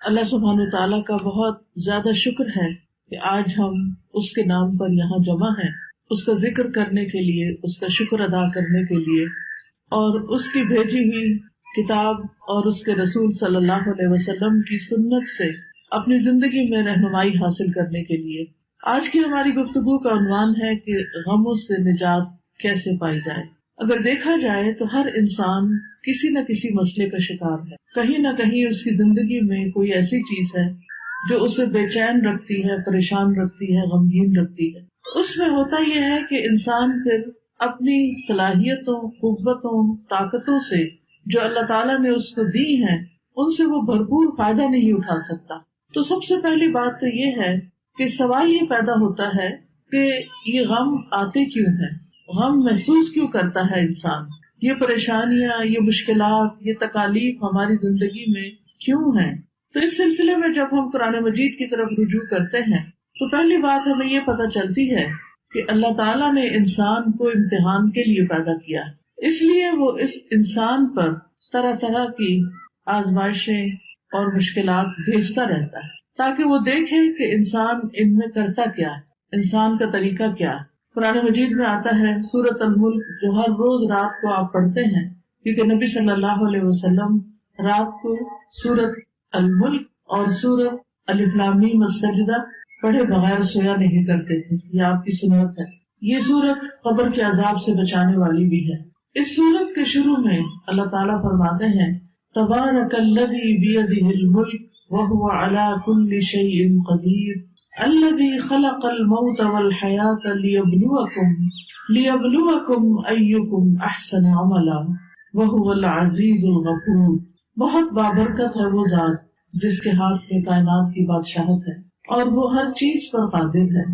اللہ سبحانہ وتعالیٰ کا بہت زیادہ شکر ہے کہ آج ہم اس کے نام پر یہاں جمع ہیں، اس کا ذکر کرنے کے لیے، اس کا شکر ادا کرنے کے لیے، اور اس کی بھیجی ہوئی کتاب اور اس کے رسول صلی اللہ علیہ وسلم کی سنت سے اپنی زندگی میں رہنمائی حاصل کرنے کے لیے۔ آج کی ہماری گفتگو کا عنوان ہے کہ غموں سے نجات کیسے پائی جائے۔ اگر دیکھا جائے تو ہر انسان کسی نہ کسی مسئلے کا شکار ہے، کہیں نہ کہیں اس کی زندگی میں کوئی ایسی چیز ہے جو اسے بے چین رکھتی ہے، پریشان رکھتی ہے، غمگین رکھتی ہے۔ اس میں ہوتا یہ ہے کہ انسان پھر اپنی صلاحیتوں، قوتوں، طاقتوں سے جو اللہ تعالیٰ نے اس کو دی ہیں ان سے وہ بھرپور فائدہ نہیں اٹھا سکتا۔ تو سب سے پہلی بات تو یہ ہے کہ سوال یہ پیدا ہوتا ہے کہ یہ غم آتے کیوں ہیں، غم محسوس کیوں کرتا ہے انسان، یہ پریشانیاں، یہ مشکلات، یہ تکالیف ہماری زندگی میں کیوں ہیں۔ تو اس سلسلے میں جب ہم قرآن مجید کی طرف رجوع کرتے ہیں تو پہلی بات ہمیں یہ پتہ چلتی ہے کہ اللہ تعالیٰ نے انسان کو امتحان کے لیے پیدا کیا، اس لیے وہ اس انسان پر طرح طرح کی آزمائشیں اور مشکلات بھیجتا رہتا ہے تاکہ وہ دیکھے کہ انسان ان میں کرتا کیا ہے، انسان کا طریقہ کیا ہے۔ قرآن مجید میں آتا ہے سورۃ الملک، جو ہر روز رات کو آپ پڑھتے ہیں، کیونکہ نبی صلی اللہ علیہ وسلم رات کو سورۃ الملک اور سورۃ الف لام میم السجدہ پڑھے بغیر سویا نہیں کرتے تھے، یہ آپ کی سنت ہے۔ یہ سورت قبر کے عذاب سے بچانے والی بھی ہے۔ اس سورت کے شروع میں اللہ تعالیٰ فرماتے ہیں تبارک الذی بیدہ الملک وہو علی کل شیء قدیر الذی خلق الموت والحیاۃ لیبلوکم ایکم احسن عملا وہو العزیز الغفور۔ بہت بابرکت ہے وہ ذات جس کے ہاتھ میں کائنات کی بادشاہت ہے اور وہ ہر چیز پر قادر ہے۔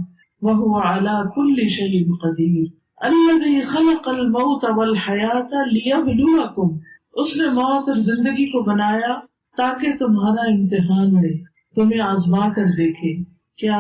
وہو علی کل شیء قدیر الذی خلق الموت والحیاۃ لیبلوکم، اس نے موت اور زندگی کو بنایا تاکہ تمہارا امتحان لے، تمہیں آزما کر دیکھے کیا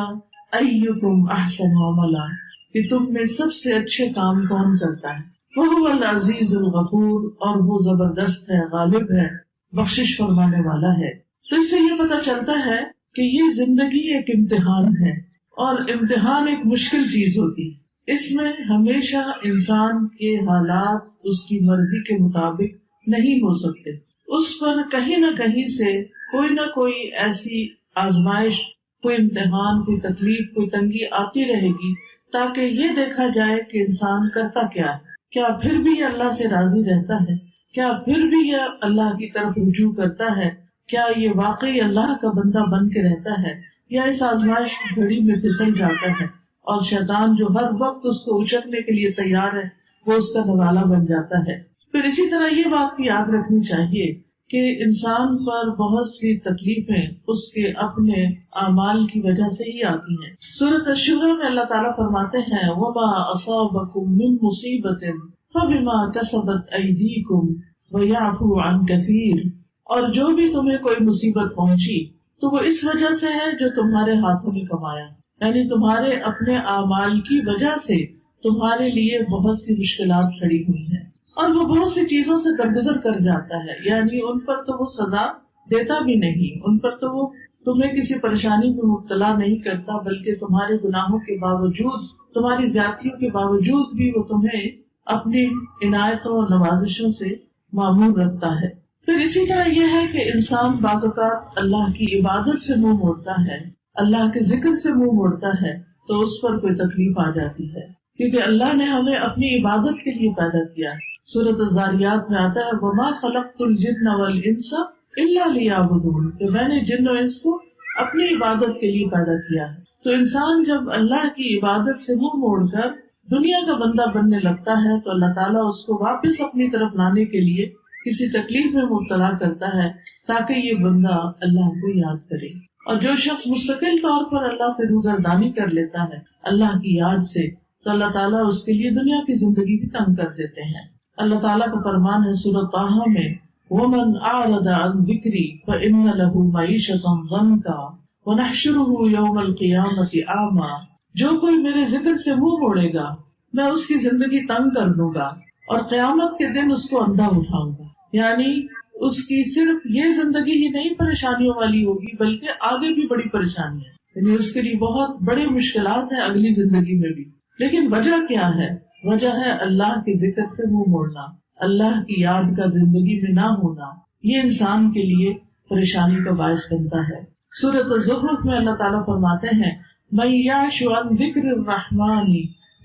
ایکم احسن عملا، کہ تم میں سب سے اچھے کام کون کرتا ہے۔ وہو العزیز الغفور، اور وہ زبردست ہے، غالب ہے، بخشش فرمانے والا ہے۔ تو اس سے یہ پتہ چلتا ہے کہ یہ زندگی ایک امتحان ہے، اور امتحان ایک مشکل چیز ہوتی ہے۔ اس میں ہمیشہ انسان کے حالات اس کی مرضی کے مطابق نہیں ہو سکتے، اس پر کہیں نہ کہیں سے کوئی نہ کوئی ایسی آزمائش، کوئی امتحان، کوئی تکلیف، کوئی تنگی آتی رہے گی تاکہ یہ دیکھا جائے کہ انسان کرتا کیا ہے، کیا پھر بھی یہ اللہ سے راضی رہتا ہے، کیا پھر بھی یہ اللہ کی طرف رجوع کرتا ہے، کیا یہ واقعی اللہ کا بندہ بن کے رہتا ہے، یا اس آزمائش کی گھڑی میں پھسل جاتا ہے اور شیطان جو ہر وقت اس کو اچکنے کے لیے تیار ہے وہ اس کا نوالہ بن جاتا ہے۔ پھر اسی طرح یہ بات بھی یاد رکھنی چاہیے کہ انسان پر بہت سی تکلیفیں اس کے اپنے اعمال کی وجہ سے ہی آتی ہیں۔ سورۃ الشورى میں اللہ تعالیٰ فرماتے ہیں وَمَا أَصَابَكُم مِّن مُّصِيبَةٍ فَبِمَا كَسَبَتْ أَيْدِيكُمْ وَيَعْفُو عَن كَثِيرٍ، اور جو بھی تمہیں کوئی مصیبت پہنچی تو وہ اس وجہ سے ہے جو تمہارے ہاتھوں نے کمایا، یعنی تمہارے اپنے اعمال کی وجہ سے تمہارے لیے بہت سی مشکلات کھڑی ہوئی ہیں، اور وہ بہت سی چیزوں سے درگزر کر جاتا ہے، یعنی ان پر تو وہ سزا دیتا بھی نہیں، ان پر تو وہ تمہیں کسی پریشانی میں مبتلا نہیں کرتا، بلکہ تمہارے گناہوں کے باوجود، تمہاری زیادتیوں کے باوجود بھی وہ تمہیں اپنی عنایتوں اور نوازشوں سے معمور رکھتا ہے۔ پھر اسی طرح یہ ہے کہ انسان بعض اوقات اللہ کی عبادت سے منہ موڑتا ہے، اللہ کے ذکر سے منہ موڑتا ہے تو اس پر کوئی تکلیف آ جاتی ہے، کیونکہ اللہ نے ہمیں اپنی عبادت کے لیے پیدا کیا ہے۔ سورۃ الذاریات میں آتا ہے وَمَا خَلَقْتُ الْجِنَّ وَالْإِنسَ إِلَّا لِيَعْبُدُونِ، کہ میں نے جن و انس کو اپنی عبادت کے لیے پیدا کیا ہے۔ تو انسان جب اللہ کی عبادت سے منہ موڑ کر دنیا کا بندہ بننے لگتا ہے تو اللہ تعالیٰ اس کو واپس اپنی طرف لانے کے لیے کسی تکلیف میں مبتلا کرتا ہے تاکہ یہ بندہ اللہ کو یاد کرے۔ اور جو شخص مستقل طور پر اللہ سے روگردانی کر لیتا ہے اللہ کی یاد سے، تو اللہ تعالیٰ اس کے لیے دنیا کی زندگی بھی تنگ کر دیتے ہیں۔ اللہ تعالیٰ کا فرمان ہے سورۃ طٰہٰ میں وَمَنْ أَعْرَضَ عَنْ ذِكْرِي فَإِنَّ لَهُ مَعِيشَةً ضَنْكًا وَنَحْشُرُهُ يَوْمَ الْقِيَامَةِ أَعْمَىٰ، جو کوئی میرے ذکر سے منہ موڑے گا میں اس کی زندگی تنگ کر دوں گا اور قیامت کے دن اس کو اندھا اٹھاؤں گا، یعنی اس کی صرف یہ زندگی ہی نہیں پریشانیوں والی ہوگی بلکہ آگے بھی بڑی پریشانی ہے، یعنی اس کے لیے بہت بڑی مشکلات ہیں اگلی زندگی میں بھی۔ لیکن وجہ کیا ہے؟ وجہ ہے اللہ کے ذکر سے منہ موڑنا، اللہ کی یاد کا زندگی میں نہ ہونا، یہ انسان کے لیے پریشانی کا باعث بنتا ہے۔ سورۃ الزخرف میں اللہ تعالیٰ فرماتے ہیں مَن یعش عن ذکر الرحمن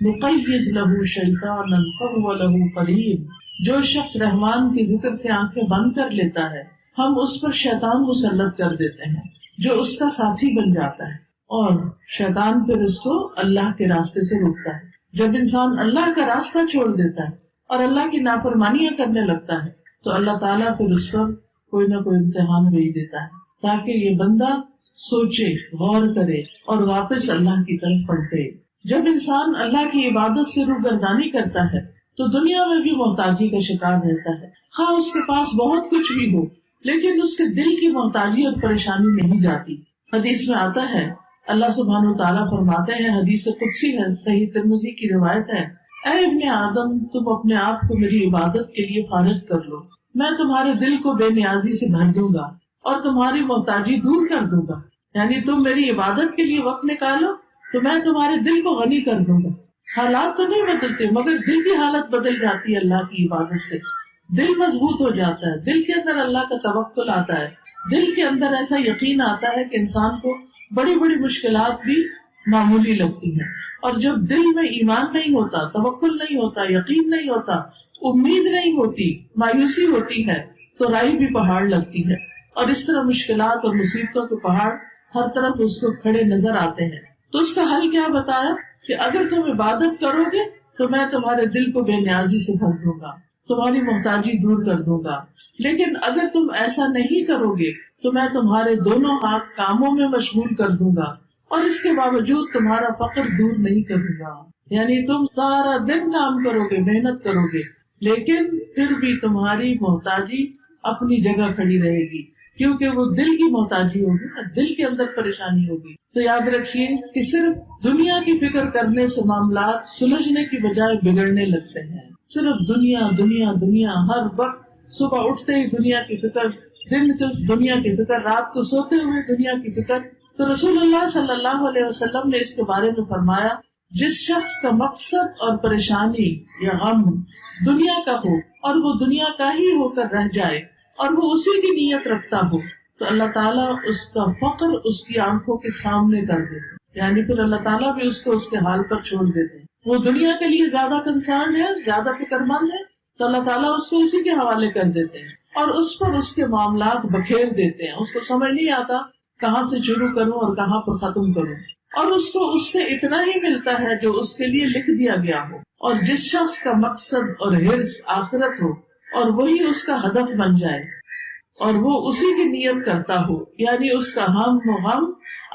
نقیض لہ شیطانا فہو لہ قرین، جو شخص رحمان کے ذکر سے آنکھیں بند کر لیتا ہے ہم اس پر شیطان مسلط کر دیتے ہیں جو اس کا ساتھی بن جاتا ہے، اور شیطان پھر اس کو اللہ کے راستے سے روکتا ہے۔ جب انسان اللہ کا راستہ چھوڑ دیتا ہے اور اللہ کی نافرمانیاں کرنے لگتا ہے تو اللہ تعالیٰ پھر اس پر کوئی نہ کوئی امتحان بھیج دیتا ہے تاکہ یہ بندہ سوچے، غور کرے اور واپس اللہ کی طرف پلٹے۔ جب انسان اللہ کی عبادت سے روگردانی کرتا ہے تو دنیا میں بھی محتاجی کا شکار رہتا ہے، خواہ اس کے پاس بہت کچھ بھی ہو لیکن اس کے دل کی محتاجی اور پریشانی نہیں جاتی۔ حدیث میں آتا ہے اللہ سبحانہ وتعالیٰ فرماتے ہیں، حدیث قدسی ہے، صحیح ترمذی کی روایت ہے، اے ابن آدم تم اپنے آپ کو میری عبادت کے لیے فارغ کر لو، میں تمہارے دل کو بے نیازی سے بھر دوں گا اور تمہاری محتاجی دور کر دوں گا، یعنی تم میری عبادت کے لیے وقت نکالو تو میں تمہارے دل کو غنی کر دوں گا۔ حالات تو نہیں بدلتے مگر دل کی حالت بدل جاتی ہے اللہ کی عبادت سے، دل مضبوط ہو جاتا ہے، دل کے اندر اللہ کا توکل آتا ہے، دل کے اندر ایسا یقین آتا ہے کہ انسان کو بڑی بڑی مشکلات بھی معمولی لگتی ہیں۔ اور جب دل میں ایمان نہیں ہوتا، توکل نہیں ہوتا، یقین نہیں ہوتا، امید نہیں ہوتی، مایوسی ہوتی ہے تو رائی بھی پہاڑ لگتی ہے، اور اس طرح مشکلات اور مصیبتوں کے پہاڑ ہر طرف اس کو کھڑے نظر آتے ہیں۔ تو اس کا حل کیا بتایا کہ اگر تم عبادت کرو گے تو میں تمہارے دل کو بے نیازی سے بھر دوں گا، تمہاری محتاجی دور کر دوں گا، لیکن اگر تم ایسا نہیں کرو گے تو میں تمہارے دونوں ہاتھ کاموں میں مشغول کر دوں گا اور اس کے باوجود تمہارا فقر دور نہیں کروں گا، یعنی تم سارا دن کام کرو گے، محنت کرو گے، لیکن پھر بھی تمہاری محتاجی اپنی جگہ کھڑی رہے گی کیونکہ وہ دل کی محتاجی ہوگی نا، دل کے اندر پریشانی ہوگی۔ تو یاد رکھیے کہ صرف دنیا کی فکر کرنے سے معاملات سلجھنے کی بجائے بگڑنے لگتے ہیں، صرف دنیا دنیا دنیا، ہر وقت صبح اٹھتے ہی دنیا کی فکر، دن کو دنیا کی فکر، رات کو سوتے ہوئے دنیا کی فکر۔ تو رسول اللہ صلی اللہ علیہ وسلم نے اس کے بارے میں فرمایا جس شخص کا مقصد اور پریشانی یا غم دنیا کا ہو اور وہ دنیا کا ہی ہو کر رہ جائے اور وہ اسی کی نیت رکھتا ہو تو اللہ تعالیٰ اس کا فقر اس کی آنکھوں کے سامنے کر دیتے، یعنی پھر اللہ تعالیٰ بھی اس کو اس کے حال پر چھوڑ دیتے ہیں۔ وہ دنیا کے لیے زیادہ کنسرن ہے، زیادہ فکر مند ہے تو اللہ تعالیٰ اس کو اسی کے حوالے کر دیتے ہیں اور اس پر اس کے معاملات بکھیر دیتے ہیں، اس کو سمجھ نہیں آتا کہاں سے شروع کروں اور کہاں پر ختم کروں، اور اس کو اس سے اتنا ہی ملتا ہے جو اس کے لیے لکھ دیا گیا ہو۔ اور جس شخص کا مقصد اور حرص آخرت ہو اور وہی اس کا ہدف بن جائے اور وہ اسی کی نیت کرتا ہو، یعنی اس کا ہم و غم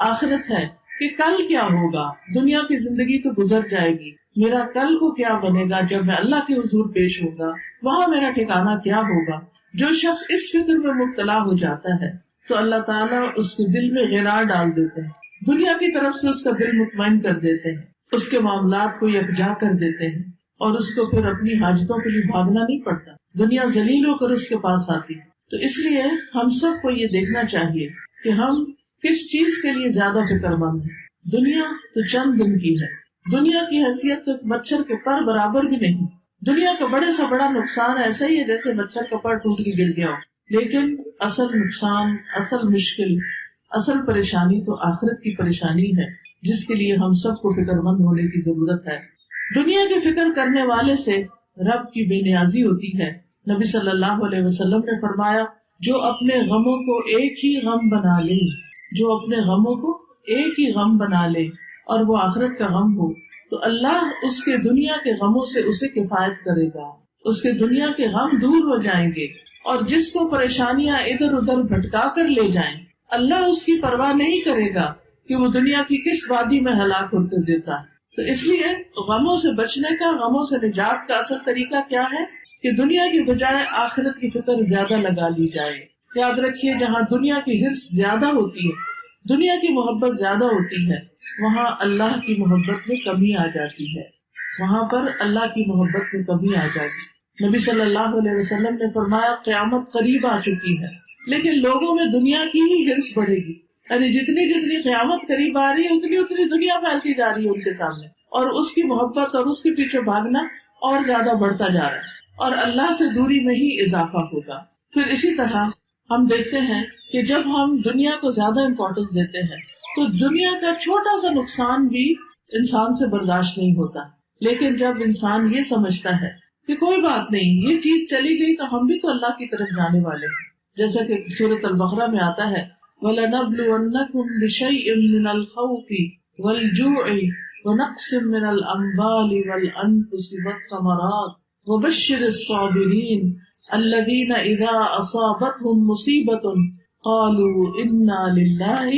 آخرت ہے کہ کل کیا ہوگا، دنیا کی زندگی تو گزر جائے گی، میرا کل کو کیا بنے گا جب میں اللہ کے حضور پیش ہوگا، وہاں میرا ٹھکانہ کیا ہوگا۔ جو شخص اس فکر میں مبتلا ہو جاتا ہے تو اللہ تعالیٰ اس کے دل میں غرار ڈال دیتے ہیں، دنیا کی طرف سے اس کا دل مطمئن کر دیتے ہیں، اس کے معاملات کو یکجا کر دیتے ہیں اور اس کو پھر اپنی حاجتوں کے لیے بھاگنا نہیں پڑتا، دنیا ذلیل ہو کر اس کے پاس آتی ہے۔ تو اس لیے ہم سب کو یہ دیکھنا چاہیے کہ ہم کس چیز کے لیے زیادہ فکر مند ہیں۔ دنیا تو چند دن کی ہے، دنیا کی حیثیت تو ایک مچھر کے پر برابر بھی نہیں، دنیا کا بڑے سے بڑا نقصان ایسا ہی ہے جیسے مچھر کا پر ٹوٹ کے گر گیا ہو، لیکن اصل نقصان، اصل مشکل، اصل پریشانی تو آخرت کی پریشانی ہے جس کے لیے ہم سب کو فکر مند ہونے کی ضرورت ہے۔ دنیا کی فکر کرنے والے سے رب کی بے نیازی ہوتی ہے۔ نبی صلی اللہ علیہ وسلم نے فرمایا جو اپنے غموں کو ایک ہی غم بنا لے، جو اپنے غموں کو ایک ہی غم بنا لے اور وہ آخرت کا غم ہو تو اللہ اس کے دنیا کے غموں سے اسے کفایت کرے گا، اس کے دنیا کے غم دور ہو جائیں گے، اور جس کو پریشانیاں ادھر ادھر بھٹکا کر لے جائیں اللہ اس کی پرواہ نہیں کرے گا کہ وہ دنیا کی کس وادی میں ہلاک ہو کر دیتا ہے۔ تو اس لیے غموں سے بچنے کا، غموں سے نجات کا اصل طریقہ کیا ہے کہ دنیا کی بجائے آخرت کی فکر زیادہ لگا لی جائے۔ یاد رکھیے جہاں دنیا کی حرص زیادہ ہوتی ہے، دنیا کی محبت زیادہ ہوتی ہے، وہاں اللہ کی محبت میں کمی آ جاتی ہے، وہاں پر اللہ کی محبت میں کمی آ جائے گی۔ نبی صلی اللہ علیہ وسلم نے فرمایا قیامت قریب آ چکی ہے، لیکن لوگوں میں دنیا کی ہی ہرس بڑھے گی، یعنی جتنی جتنی قیامت قریب آ رہی ہے اتنی اتنی دنیا پھیلتی جا رہی ہے ان کے سامنے، اور اس کی محبت اور اس کے پیچھے بھاگنا اور زیادہ بڑھتا جا رہا ہے، اور اللہ سے دوری میں ہی اضافہ ہوگا۔ پھر اسی طرح ہم دیکھتے ہیں کہ جب ہم دنیا کو زیادہ امپورٹنس دیتے ہیں تو دنیا کا چھوٹا سا نقصان بھی انسان سے برداشت نہیں ہوتا، لیکن جب انسان یہ سمجھتا ہے کہ کوئی بات نہیں، یہ چیز چلی گئی تو ہم بھی تو اللہ کی طرف جانے والے ہیں، جیسا کہ سورۃ البقرہ میں آتا ہے وَلَنَبْلُوَنَّكُمْ بِشَيْءٍ مِّنَ الْخَوْفِ وَالْجُوعِ وَنَقْصٍ مِّنَ الْأَمْوَالِ وَالْأَنفُسِ وَالثَّمَرَاتِ وَبَشِّرِ الصَّابِرِينَ الَّذِينَ إِذَا أَصَابَتْهُم مُّصِيبَةٌ قَالُوا إِنَّا لِلَّهِ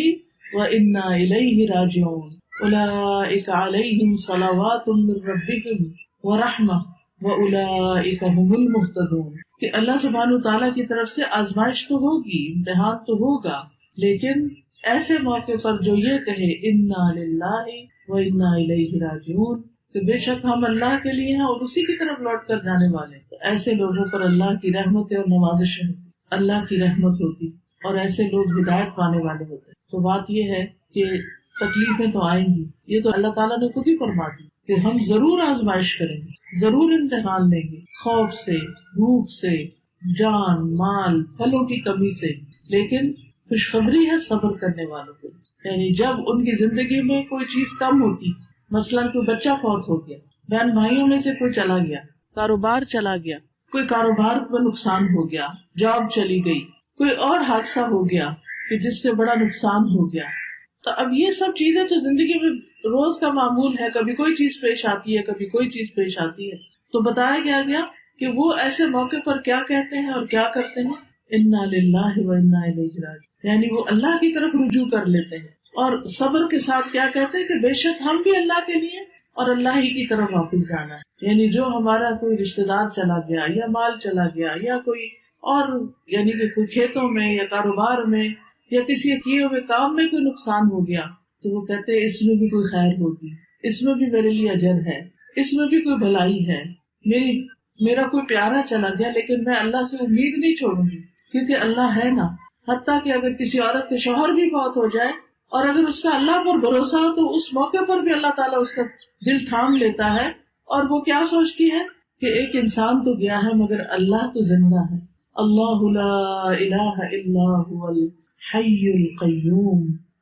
وَإِنَّا إِلَيْهِ رَاجِعُونَ أُولَٰئِكَ عَلَيْهِمْ صَلَوَاتٌ مِّن رَّبِّهِمْ وَرَحْمَةٌ وَأُولَٰئِكَ هُمُ الْمُهْتَدُونَ۔ کہ اللہ سبحانہ وتعالیٰ کی طرف سے آزمائش تو ہوگی، امتحان تو ہوگا، لیکن ایسے موقع پر جو یہ کہے انا للہ و انا الیہ راجعون، کہ بے شک ہم اللہ کے لیے ہیں اور اسی کی طرف لوٹ کر جانے والے، تو ایسے لوگوں پر اللہ کی رحمتیں اور نوازشیں ہوتی، اللہ کی رحمت ہوتی، اور ایسے لوگ ہدایت پانے والے ہوتے۔ تو بات یہ ہے کہ تکلیفیں تو آئیں گی، یہ تو اللہ تعالیٰ نے خود ہی فرما دی کہ ہم ضرور آزمائش کریں گے، ضرور امتحان لیں گے، خوف سے، بھوک سے، جان مال پھلوں کی کمی سے، لیکن خوشخبری ہے صبر کرنے والوں کے، یعنی جب ان کی زندگی میں کوئی چیز کم ہوتی، مثلاً کوئی بچہ فوت ہو گیا، بہن بھائیوں میں سے کوئی چلا گیا، کاروبار چلا گیا، کوئی کاروبار کو نقصان ہو گیا، جاب چلی گئی، کوئی اور حادثہ ہو گیا کہ جس سے بڑا نقصان ہو گیا، تو اب یہ سب چیزیں تو زندگی میں روز کا معمول ہے، کبھی کوئی چیز پیش آتی ہے، کبھی کوئی چیز پیش آتی ہے۔ تو بتایا گیا کہ وہ ایسے موقع پر کیا کہتے ہیں اور کیا کرتے ہیں، انا للہ و انا الیہ راجعون، یعنی وہ اللہ کی طرف رجوع کر لیتے ہیں، اور صبر کے ساتھ کیا کہتے ہیں کہ بے شک ہم بھی اللہ کے لیے اور اللہ ہی کی طرف واپس جانا ہے۔ یعنی جو ہمارا کوئی رشتہ دار چلا گیا یا مال چلا گیا یا کوئی اور، یعنی کہ کوئی کھیتوں میں یا کاروبار میں یا کسی کیے ہوئے کام میں کوئی نقصان ہو گیا، تو وہ کہتے ہیں اس میں بھی کوئی خیر ہوگی، اس میں بھی میرے لیے اجر ہے، اس میں بھی کوئی بھلائی ہے، میرا کوئی پیارا چلا گیا لیکن میں اللہ سے امید نہیں چھوڑوں گی، کیونکہ اللہ ہے نا۔ حتیٰ کہ اگر کسی عورت کے شوہر بھی فوت ہو جائے اور اگر اس کا اللہ پر بھروسہ ہو تو اس موقع پر بھی اللہ تعالیٰ اس کا دل تھام لیتا ہے، اور وہ کیا سوچتی ہے کہ ایک انسان تو گیا ہے مگر اللہ تو زندہ ہے، اللہ لا الہ الا هو الحی القیوم،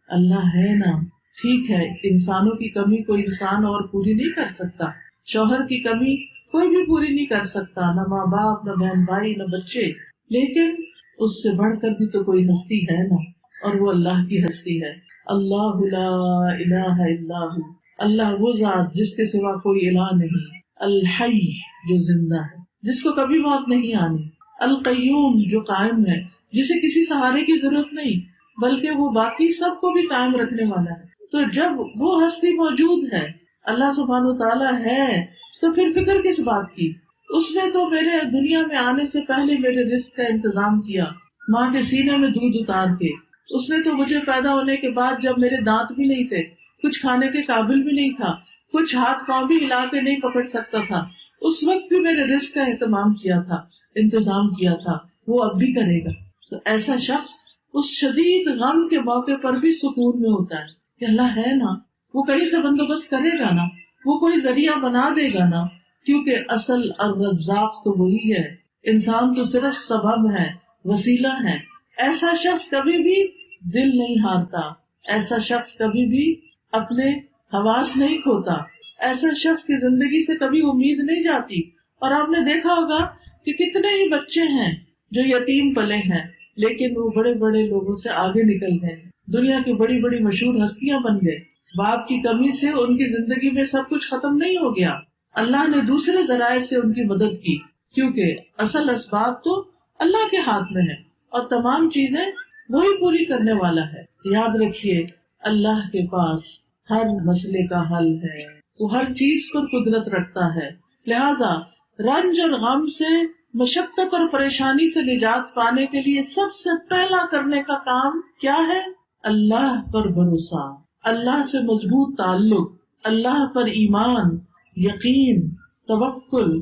اللہ ہے نا۔ ٹھیک ہے، انسانوں کی کمی کوئی انسان اور پوری نہیں کر سکتا، شوہر کی کمی کوئی بھی پوری نہیں کر سکتا، نہ ماں باپ، نہ بہن بھائی، نہ بچے، لیکن اس سے بڑھ کر بھی تو کوئی ہستی ہے نا، اور وہ اللہ کی ہستی ہے۔ اللہ لا الہ الا ہو، اللہ وہ ذات جس کے سوا کوئی الہ نہیں، الحی جو زندہ ہے، جس کو کبھی موت نہیں آنی، القیوم جو قائم ہے، جسے کسی سہارے کی ضرورت نہیں بلکہ وہ باقی سب کو بھی قائم رکھنے والا ہے۔ تو جب وہ ہستی موجود ہے، اللہ سبحانہ وتعالیٰ ہے، تو پھر فکر کس بات کی؟ اس نے تو میرے دنیا میں آنے سے پہلے میرے رزق کا انتظام کیا، ماں کے سینے میں دودھ اتار کے، اس نے تو مجھے پیدا ہونے کے بعد جب میرے دانت بھی نہیں تھے، کچھ کھانے کے قابل بھی نہیں تھا، کچھ ہاتھ پاؤں بھی ہلا کے نہیں پکڑ سکتا تھا، اس وقت بھی میرے رزق کا اہتمام کیا تھا، انتظام کیا تھا، وہ اب بھی کرے گا۔ تو ایسا شخص اس شدید غم کے موقع پر بھی سکون میں ہوتا ہے کہ اللہ ہے نا، وہ کہیں سے بندوبست کرے گا نا، وہ کوئی ذریعہ بنا دے گا نا، کیونکہ اصل الرزاق تو وہی ہے، انسان تو صرف سبب ہے، وسیلہ ہے۔ ایسا شخص کبھی بھی دل نہیں ہارتا، ایسا شخص کبھی بھی اپنے حواس نہیں کھوتا، ایسا شخص کی زندگی سے کبھی امید نہیں جاتی۔ اور آپ نے دیکھا ہوگا کہ کتنے ہی بچے ہیں جو یتیم پلے ہیں، لیکن وہ بڑے بڑے لوگوں سے آگے نکل گئے، دنیا کی بڑی بڑی مشہور ہستیاں بن گئے۔ باپ کی کمی سے ان کی زندگی میں سب کچھ ختم نہیں ہو گیا، اللہ نے دوسرے ذرائع سے ان کی مدد کی، کیونکہ اصل اسباب تو اللہ کے ہاتھ میں ہے اور تمام چیزیں وہی پوری کرنے والا ہے۔ یاد رکھیے، اللہ کے پاس ہر مسئلے کا حل ہے، وہ ہر چیز پر قدرت رکھتا ہے۔ لہذا رنج اور غم سے، مشقت اور پریشانی سے نجات پانے کے لیے سب سے پہلا کرنے کا کام کیا ہے؟ اللہ پر بھروسہ، اللہ سے مضبوط تعلق، اللہ پر ایمان، یقین، توکل،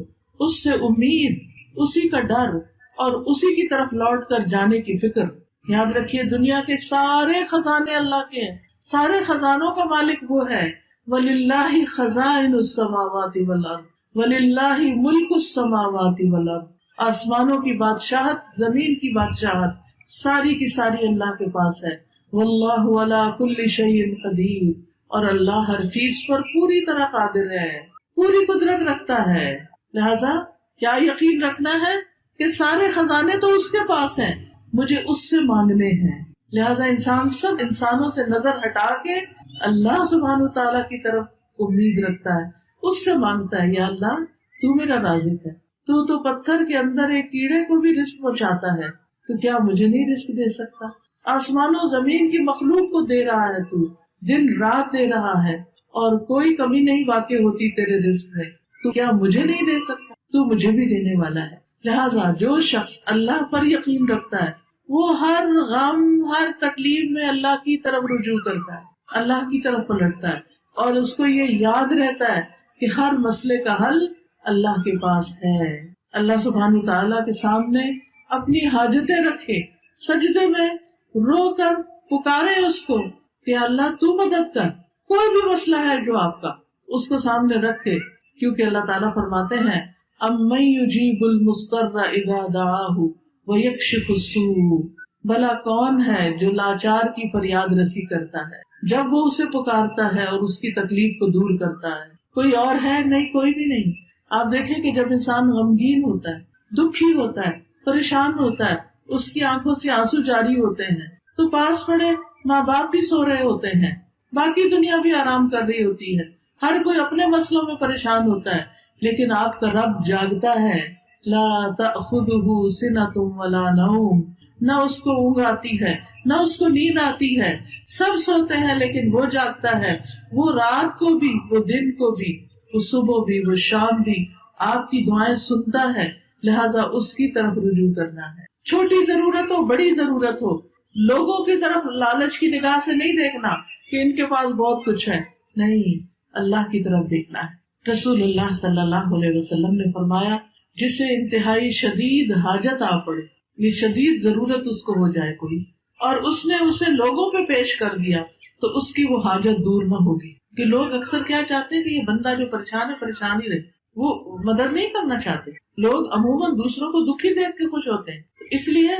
اس سے امید، اسی کا ڈر اور اسی کی طرف لوٹ کر جانے کی فکر. یاد رکھیے دنیا کے سارے خزانے اللہ کے ہیں، سارے خزانوں کا مالک وہ ہے. وَلِلَّهِ خَزَائِنُ السَّمَاوَاتِ وَالْأَرْضِ وَلِلَّهِ مُلْكُ السَّمَاوَاتِ وَالْأَرْضِ. آسمانوں کی بادشاہت، زمین کی بادشاہت ساری کی ساری اللہ کے پاس ہے. وَاللَّهُ عَلَى كُلِّ شَيْءٍ قَدِيرٌ. اور اللہ ہر چیز پر پوری طرح قادر ہے، پوری قدرت رکھتا ہے. لہذا کیا یقین رکھنا ہے کہ سارے خزانے تو اس کے پاس ہیں، مجھے اس سے مانگنے ہیں. لہذا انسان سب انسانوں سے نظر ہٹا کے اللہ سبحانہ تعالیٰ کی طرف امید رکھتا ہے، اس سے مانگتا ہے یا اللہ تو میرا رازق ہے، تو پتھر کے اندر ایک کیڑے کو بھی رزق پہنچاتا ہے، تو کیا مجھے نہیں رزق دے سکتا؟ آسمانوں زمین کی مخلوق کو دے رہا ہے، تو دن رات دے رہا ہے اور کوئی کمی نہیں واقع ہوتی تیرے رزق میں، تو کیا مجھے نہیں دے سکتا؟ تو مجھے بھی دینے والا ہے. لہٰذا جو شخص اللہ پر یقین رکھتا ہے وہ ہر غم، ہر تکلیف میں اللہ کی طرف رجوع کرتا ہے، اللہ کی طرف پلٹتا ہے، اور اس کو یہ یاد رہتا ہے کہ ہر مسئلے کا حل اللہ کے پاس ہے. اللہ سبحانہ تعالیٰ کے سامنے اپنی حاجتیں رکھے، سجدے میں رو کر پکارے اس کو کہ اللہ تو مدد کر. کوئی بھی مسئلہ ہے جو آپ کا، اس کو سامنے رکھے، کیونکہ اللہ تعالیٰ فرماتے ہیں اَمَّن يُجِيبُ الْمُضْطَرَّ إِذَا دَعَاهُ وَيَكْشِفُ السُّوءَ. بھلا کون ہے جو لاچار کی فریاد رسی کرتا ہے جب وہ اسے پکارتا ہے اور اس کی تکلیف کو دور کرتا ہے؟ کوئی اور ہے؟ نہیں، کوئی بھی نہیں. آپ دیکھیں کہ جب انسان غمگین ہوتا ہے، دکھی ہوتا ہے، پریشان ہوتا ہے، اس کی آنکھوں سے آنسو جاری ہوتے ہیں، تو پاس پڑے ماں باپ بھی سو رہے ہوتے ہیں، باقی دنیا بھی آرام کر رہی ہوتی ہے، ہر کوئی اپنے مسئلوں میں پریشان ہوتا ہے، لیکن آپ کا رب جاگتا ہے. لا تأخذہ سنۃ ولا نوم. نہ اس کو اونگ آتی ہے نہ اس کو نیند آتی ہے، سب سوتے ہیں لیکن وہ جاگتا ہے. وہ رات کو بھی، وہ دن کو بھی، وہ صبح بھی، وہ شام بھی آپ کی دعائیں سنتا ہے. لہٰذا اس کی طرف رجوع کرنا ہے. چھوٹی ضرورت ہو، بڑی ضرورت ہو، لوگوں کی طرف لالچ کی نگاہ سے نہیں دیکھنا کہ ان کے پاس بہت کچھ ہے، نہیں، اللہ کی طرف دیکھنا ہے. رسول اللہ صلی اللہ علیہ وسلم نے فرمایا جسے انتہائی شدید حاجت آ پڑے، یہ شدید ضرورت اس کو ہو جائے کوئی، اور اس نے اسے لوگوں پہ پیش کر دیا تو اس کی وہ حاجت دور نہ ہوگی. کہ لوگ اکثر کیا چاہتے ہیں کہ یہ بندہ جو پریشان ہے پریشان ہی رہے، وہ مدد نہیں کرنا چاہتے. لوگ عموماً دوسروں کو دکھی دیکھ کے خوش ہوتے ہیں. تو اس لیے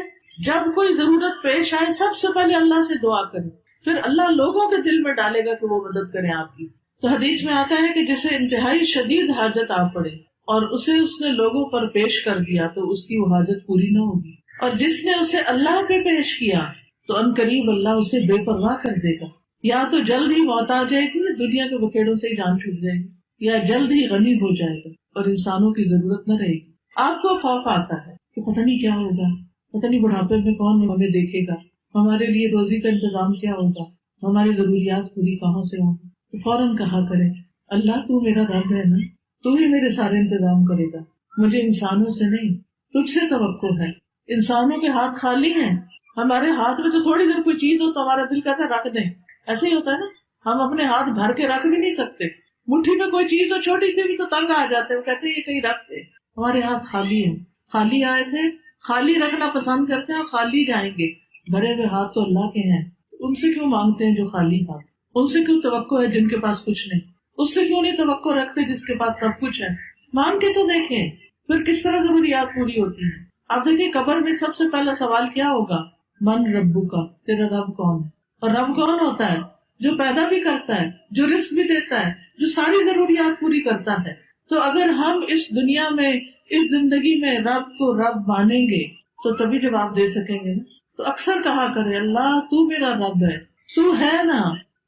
جب کوئی ضرورت پیش آئے سب سے پہلے اللہ سے دعا کریں، پھر اللہ لوگوں کے دل میں ڈالے گا کہ وہ مدد کریں آپ کی. تو حدیث میں آتا ہے کہ جسے انتہائی شدید حاجت آ پڑے اور اسے اس نے لوگوں پر پیش کر دیا تو اس کی وہ حاجت پوری نہ ہوگی، اور جس نے اسے اللہ پہ پیش کیا تو عنقریب اللہ اسے بے پرواہ کر دے گا. یا تو جلد ہی موت آ جائے گی، دنیا کے بکھیڑوں سے ہی جان چھوٹ جائے گی، یا جلد ہی غنی ہو جائے گا اور انسانوں کی ضرورت نہ رہے گی. آپ کو خوف آتا ہے کہ پتہ نہیں کیا ہوگا، پتہ نہیں بڑھاپے میں کون ہمیں دیکھے گا، ہمارے لیے روزی کا انتظام کیا ہوگا، ہماری ضروریات پوری کہاں سے ہوں گی. تو فوراً کہا کرے اللہ تو میرا رب ہے نا، تو ہی میرے سارے انتظام کرے گا، مجھے انسانوں سے نہیں تجھ سے توقع ہے. انسانوں کے ہاتھ خالی ہیں، ہمارے ہاتھ میں تو تھوڑی دیر کوئی چیز ہو تو ہمارا دل کہتا ہے رکھ دیں، ایسے ہی ہوتا ہے نا، ہم اپنے ہاتھ بھر کے رکھ بھی نہیں سکتے، مٹھی میں کوئی چیز ہو چھوٹی سی بھی تو تنگ آ جاتے ہیں، وہ کہتے ہیں یہ کہیں رکھ دے. ہمارے ہاتھ خالی ہیں، خالی آئے تھے، خالی رکھنا پسند کرتے ہیں اور خالی جائیں گے. بھرے ہوئے ہاتھ تو اللہ کے ہیں، تو ان سے کیوں مانگتے ہیں جو خالی ہاتھ؟ ان سے کیوں توقع ہے جن کے پاس کچھ نہیں؟ اس سے کیوں نہیں توقع رکھتے جس کے پاس سب کچھ ہے؟ مانگ کے تو دیکھیں پھر کس طرح ضروریات پوری ہوتی ہیں. آپ دیکھیں قبر میں سب سے پہلا سوال کیا ہوگا؟ من ربو کا، تیرا رب کون ہے؟ اور رب کون ہوتا ہے؟ جو پیدا بھی کرتا ہے، جو رزق بھی دیتا ہے، جو ساری ضروریات پوری کرتا ہے. تو اگر ہم اس دنیا میں، اس زندگی میں رب کو رب مانیں گے تو تبھی جواب دے سکیں گے نا. تو اکثر کہا کرے اللہ تو میرا رب ہے، تو ہے نا،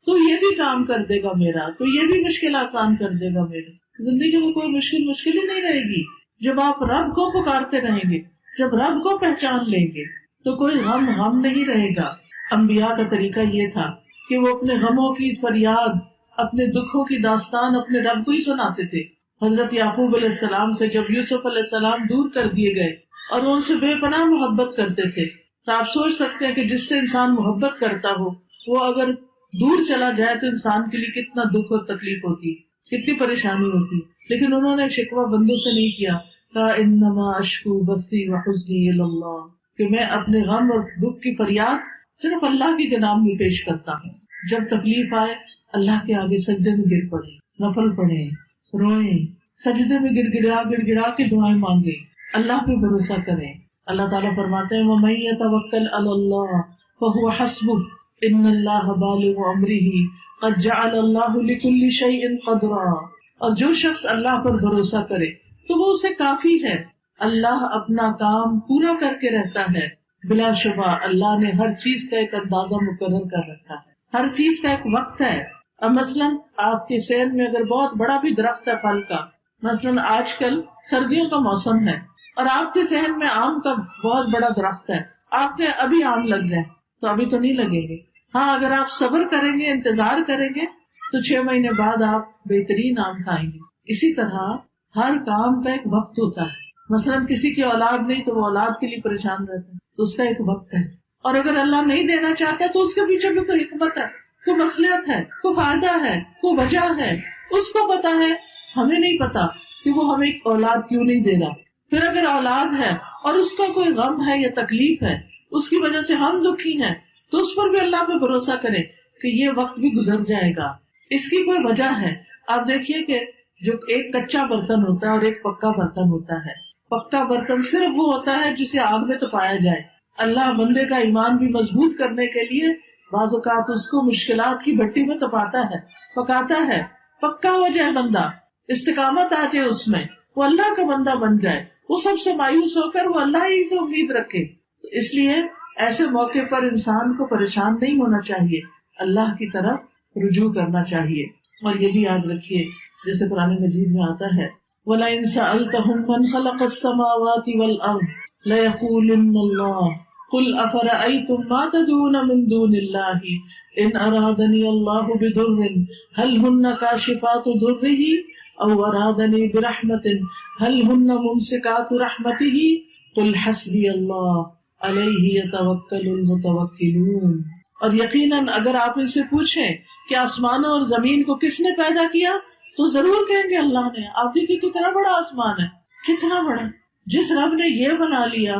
تو یہ بھی کام کر دے گا میرا، تو یہ بھی مشکل آسان کر دے گا میری. زندگی میں کوئی مشکل ہی نہیں رہے گی جب آپ رب کو پکارتے رہیں گے، جب رب کو پہچان لیں گے تو کوئی غم نہیں رہے گا. انبیاء کا طریقہ یہ تھا کہ وہ اپنے غموں کی فریاد، اپنے دکھوں کی داستان اپنے رب کو ہی سناتے تھے. حضرت یعقوب علیہ السلام سے جب یوسف علیہ السلام دور کر دیے گئے اور وہ ان سے بے پناہ محبت کرتے تھے، تو آپ سوچ سکتے ہیں کہ جس سے انسان محبت کرتا ہو وہ اگر دور چلا جائے تو انسان کے لیے کتنا دکھ اور تکلیف ہوتی، کتنی پریشانی ہوتی. لیکن انہوں نے شکوہ بندوں سے نہیں کیا، کہا انما اشکو بثی وحزنی الی اللہ، کہ میں اپنے غم اور دکھ کی فریاد صرف اللہ کی جناب میں پیش کرتا ہوں. جب تکلیف آئے اللہ کے آگے سجدے میں گر پڑے، نفل پڑھے، روئیں، سجدے میں گڑ گڑا کے دعائیں مانگے، اللہ پہ بھروسہ کریں. اللہ تعالیٰ فرماتے ہیں وَمَن يَتَوَكَّلْ عَلَى اللَّهِ فَهُوَ حَسْبُهُ إِنَّ اللَّهَ بَالِغُ أَمْرِهِ قَدْ جَعَلَ اللَّهُ لِكُلِّ شَيْءٍ قَدْرًا. اور جو شخص اللہ پر بھروسہ کرے تو وہ اسے کافی ہے، اللہ اپنا کام پورا کر کے رہتا ہے. بلا شبہ اللہ نے ہر چیز کا ایک اندازہ مقرر کر رکھا ہے، ہر چیز کا ایک وقت ہے. اب مثلاً آپ کے صحن میں اگر بہت بڑا بھی درخت ہے پھل کا، مثلاً آج کل سردیوں کا موسم ہے اور آپ کے صحن میں آم کا بہت بڑا درخت ہے، آپ کے ابھی آم لگ جائیں تو ابھی تو نہیں لگیں گے. ہاں اگر آپ صبر کریں گے، انتظار کریں گے تو 6 مہینے بعد آپ بہترین آم کھائیں گے. اسی طرح ہر کام کا ایک وقت ہوتا ہے. مثلاً کسی کی اولاد نہیں تو وہ اولاد کے لیے پریشان رہتا ہے تو اس کا ایک وقت ہے، اور اگر اللہ نہیں دینا چاہتا تو اس کے پیچھے بھی کوئی حکمت ہے، کوئی مصلحت ہے، کوئی فائدہ ہے، کوئی وجہ ہے، اس کو پتا ہے، ہمیں نہیں پتا کہ وہ ہمیں اولاد کیوں نہیں دے رہا. پھر اگر اولاد ہے اور اس کا کوئی غم ہے یا تکلیف ہے، اس کی وجہ سے ہم دکھی ہیں، تو اس پر بھی اللہ پہ بھروسہ کریں کہ یہ وقت بھی گزر جائے گا، اس کی کوئی وجہ ہے. آپ دیکھیے کہ جو ایک کچا برتن ہوتا ہے اور ایک پکا برتن ہوتا ہے، پکا برتن صرف وہ ہوتا ہے جسے آگ میں تپایا جائے. اللہ بندے کا ایمان بھی مضبوط کرنے کے لیے بعض اوقات اس کو مشکلات کی بھٹی میں تپاتا ہے، پکاتا ہے، پکا ہو جائے بندہ، استقامت آ جائے اس میں، وہ اللہ کا بندہ بن جائے، وہ سب سے مایوس ہو کر وہ اللہ ہی سے امید رکھے. تو اس لیے ایسے موقع پر انسان کو پریشان نہیں ہونا چاہیے، اللہ کی طرف رجوع کرنا چاہیے. اور یہ بھی یاد رکھیے جیسے قرآن مجید میں آتا ہے وَلَئِن سَأَلْتَهُم مَّنْ خَلَقَ السَّمَاوَاتِ وَالْأَرْضَ لَيَقُولُنَّ اللَّهُ قُلْ أَفَرَأَيْتُم مَّا تَدْعُونَ مِن دُونِ اللَّهِ إِنْ أَرَادَنِيَ اللَّهُ بِضُرٍّ هَلْ هُنَّ كَاشِفَاتُ ضُرِّهِ أَوْ أَرَادَنِي بِرَحْمَةٍ هَلْ هُنَّ مُمْسِكَاتُ رَحْمَتِهِ قُلْ حَسْبِيَ اللَّهُ عَلَيْهِ يَتَوَكَّلُ الْمُتَوَكِّلُونَ. اور یقیناً اگر آپ ان سے پوچھیں کہ آسمانوں اور زمین کو کس نے پیدا کیا تو ضرور کہیں گے اللہ نے. آپ دیکھیے کتنا بڑا آسمان ہے، کتنا بڑا. جس رب نے یہ بنا لیا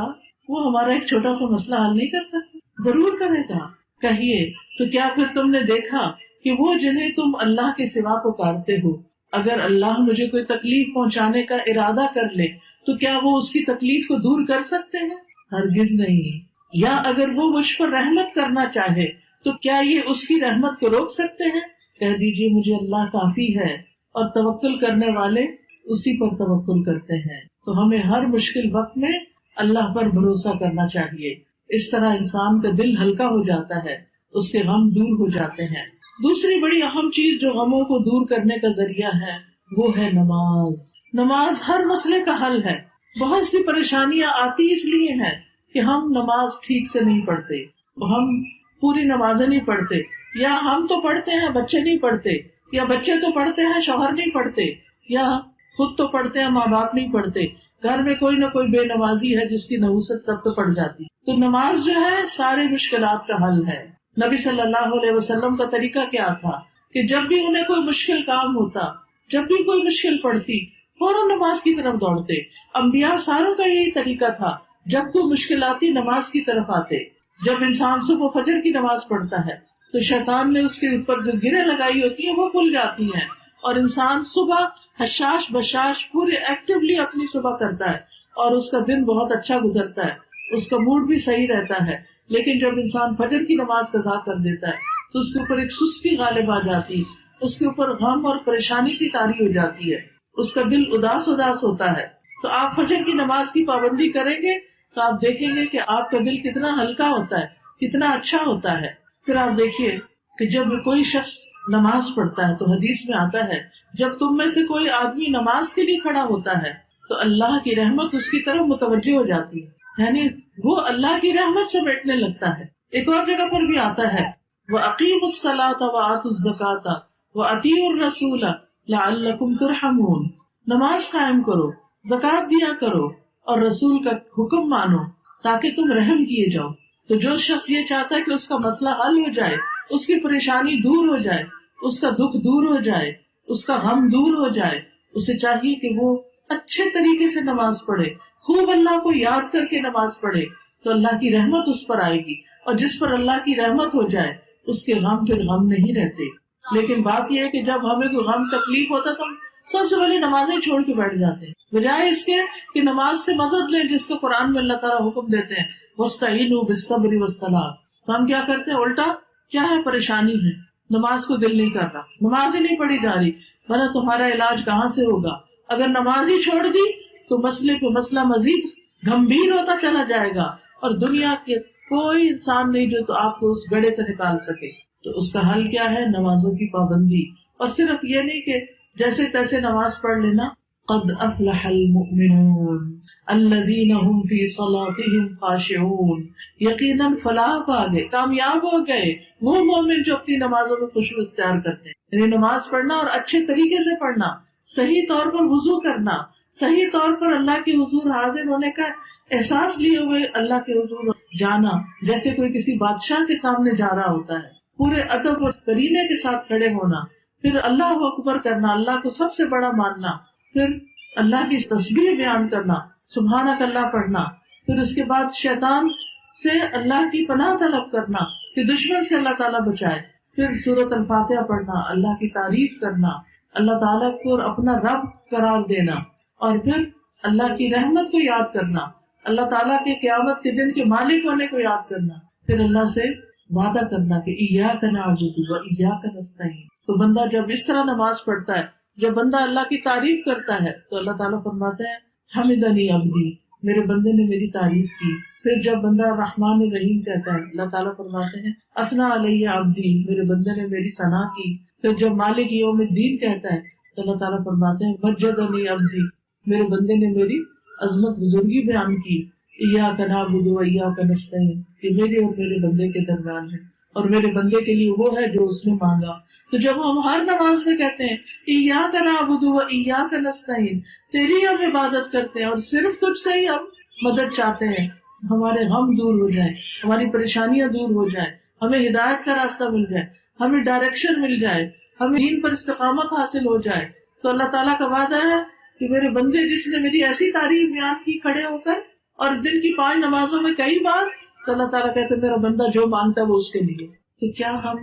وہ ہمارا ایک چھوٹا سا مسئلہ حل نہیں کر سکتا؟ ضرور کرے گا. کہیے تو کیا پھر تم نے دیکھا کہ وہ جنہیں تم اللہ کے سوا پکارتے ہو، اگر اللہ مجھے کوئی تکلیف پہنچانے کا ارادہ کر لے تو کیا وہ اس کی تکلیف کو دور کر سکتے ہیں؟ ہرگز نہیں. یا اگر وہ مجھ پر رحمت کرنا چاہے تو کیا یہ اس کی رحمت کو روک سکتے ہیں؟ کہہ دیجیے مجھے اللہ کافی ہے، اور توکل کرنے والے اسی پر توکل کرتے ہیں. تو ہمیں ہر مشکل وقت میں اللہ پر بھروسہ کرنا چاہیے. اس طرح انسان کا دل ہلکا ہو جاتا ہے، اس کے غم دور ہو جاتے ہیں. دوسری بڑی اہم چیز جو غموں کو دور کرنے کا ذریعہ ہے وہ ہے نماز. نماز ہر مسئلے کا حل ہے. بہت سی پریشانیاں آتی اس لیے ہیں کہ ہم نماز ٹھیک سے نہیں پڑھتے، ہم پوری نمازیں نہیں پڑھتے، یا ہم تو پڑھتے ہیں بچے نہیں پڑھتے، یا بچے تو پڑھتے ہیں شوہر نہیں پڑھتے، یا خود تو پڑھتے ہیں ماں باپ نہیں پڑھتے. گھر میں کوئی نہ کوئی بے نمازی ہے جس کی نحوست سب پہ پڑ جاتی. تو نماز جو ہے سارے مشکلات کا حل ہے. نبی صلی اللہ علیہ وسلم کا طریقہ کیا تھا کہ جب بھی انہیں کوئی مشکل کام ہوتا، جب بھی کوئی مشکل پڑتی، فوراً نماز کی طرف دوڑتے. انبیاء ساروں کا یہی طریقہ تھا، جب کوئی مشکل آتی نماز کی طرف آتے. جب انسان صبح فجر کی نماز پڑھتا ہے تو شیطان نے اس کے اوپر جو گریں لگائی ہوتی ہیں وہ کھل جاتی ہیں، اور انسان صبح حشاش بشاش پورے ایکٹیولی اپنی صبح کرتا ہے اور اس کا دن بہت اچھا گزرتا ہے، اس کا موڈ بھی صحیح رہتا ہے. لیکن جب انسان فجر کی نماز قضا کر دیتا ہے تو اس کے اوپر ایک سستی غالب آ جاتی، اس کے اوپر غم اور پریشانی سی طاری ہو جاتی ہے، اس کا دل اداس ہوتا ہے. تو آپ فجر کی نماز کی پابندی کریں گے تو آپ دیکھیں گے کہ آپ کا دل کتنا ہلکا ہوتا ہے، کتنا اچھا ہوتا ہے. پھر آپ دیکھیے کہ جب کوئی شخص نماز پڑھتا ہے تو حدیث میں آتا ہے جب تم میں سے کوئی آدمی نماز کے لیے کھڑا ہوتا ہے تو اللہ کی رحمت اس کی طرف متوجہ ہو جاتی ہے، یعنی وہ اللہ کی رحمت سے بیٹھنے لگتا ہے. ایک اور جگہ پر بھی آتا ہے وَأَقِيمُوا الصَّلَاةَ وَآتُوا الزَّكَاةَ وَأَطِيعُوا الرَّسُولَ لَعَلَّكُمْ تُرْحَمُونَ. نماز قائم کرو، زکات دیا کرو اور رسول کا حکم مانو تاکہ تم رحم کیے جاؤ. تو جو شخص یہ چاہتا ہے کہ اس کا مسئلہ حل ہو جائے، اس کی پریشانی دور ہو جائے، اس کا دکھ دور ہو جائے، اس کا غم دور ہو جائے، اسے چاہیے کہ وہ اچھے طریقے سے نماز پڑھے، خوب اللہ کو یاد کر کے نماز پڑھے، تو اللہ کی رحمت اس پر آئے گی. اور جس پر اللہ کی رحمت ہو جائے اس کے غم پھر غم نہیں رہتے. لیکن بات یہ ہے کہ جب ہمیں کوئی غم تکلیف ہوتا ہے تو ہم سب سے پہلے نمازیں چھوڑ کے بیٹھ جاتے ہیں، بجائے اس کے کہ نماز سے مدد لیں، جس کو قرآن میں اللہ تعالیٰ حکم دیتے ہیں وَاسْتَعِينُوا بِالصَّبْرِ وَالصَّلَاةِ. تو ہم کیا کرتے ہیں الٹا، کیا ہے پریشانی ہے، نماز کو دل نہیں کر رہا، نماز ہی نہیں پڑھی جا رہی، بھلا تمہارا علاج کہاں سے ہوگا؟ اگر نماز ہی چھوڑ دی تو مسئلے پہ مسئلہ مزید گمبھیر ہوتا چلا جائے گا، اور دنیا کے کوئی انسان نہیں جو تو آپ کو اس گڑھے سے نکال سکے. تو اس کا حل کیا ہے؟ نمازوں کی پابندی. اور صرف یہ نہیں کہ جیسے تیسے نماز پڑھ لینا. قد افلح المؤمنون الذین هم فی صلاتهم خاشعون. یقیناً فلاح پا گئے، کامیاب ہو گئے وہ مومن جو اپنی نمازوں میں خشوع اختیار کرتے ہیں. یعنی نماز پڑھنا اور اچھے طریقے سے پڑھنا، صحیح طور پر وضو کرنا، صحیح طور پر اللہ کے حضور حاضر ہونے کا احساس لیے ہوئے اللہ کے حضور جانا، جیسے کوئی کسی بادشاہ کے سامنے جا رہا ہوتا ہے، پورے ادب اور کرینے کے ساتھ کھڑے ہونا، پھر اللہ اکبر کرنا، اللہ کو سب سے بڑا ماننا، پھر اللہ کی تسبیح بیان کرنا، سبحانک اللہ پڑھنا، پھر اس کے بعد شیطان سے اللہ کی پناہ طلب کرنا کہ دشمن سے اللہ تعالیٰ بچائے، پھر سورۃ الفاتحہ پڑھنا، اللہ کی تعریف کرنا، اللہ تعالیٰ کو اپنا رب قرار دینا، اور پھر اللہ کی رحمت کو یاد کرنا، اللہ تعالیٰ کے قیامت کے دن کے مالک ہونے کو یاد کرنا، پھر اللہ سے وعدہ کرنا کہ ایاک نعبد و ایاک نستعین. تو بندہ جب اس طرح نماز پڑھتا ہے، جب بندہ اللہ کی تعریف کرتا ہے تو اللہ تعالیٰ فرماتے ہیں حمدنی عبدی، میرے بندے نے میری تعریف کی. پھر جب بندہ رحمان الرحیم کہتا ہے اللہ تعالیٰ فرماتے ہیں اثنا علیہ عبدی، میرے بندے نے میری ثنا کی. پھر جب مالک یوم الدین کہتا ہے تو اللہ تعالیٰ فرماتے ہیں مجدنی عبدی، میرے بندے نے میری عظمت بزرگی بیان کی. ایاک نعبد و ایاک نستعین، یہ میرے اور میرے بندے کے درمیان ہے، اور میرے بندے کے لیے وہ ہے جو اس نے مانگا. تو جب ہم ہر نماز میں کہتے ہیں ایاک نعبد و ایاک نستعین، تیری ہم عبادت کرتے ہیں اور صرف تجھ سے ہی ہم مدد چاہتے ہیں، ہمارے غم دور ہو جائے، ہماری پریشانیاں دور ہو جائے، ہمیں ہدایت کا راستہ مل جائے، ہمیں ڈائریکشن مل جائے، ہمیں دین پر استقامت حاصل ہو جائے، تو اللہ تعالیٰ کا وعدہ ہے کہ میرے بندے جس نے میری ایسی تعریف بیان کی کھڑے ہو کر اور دن کی 5 نمازوں میں کئی بار، تو اللہ تعالیٰ کہتے ہیں میرا بندہ جو مانگتا ہے وہ اس کے لیے. تو کیا ہم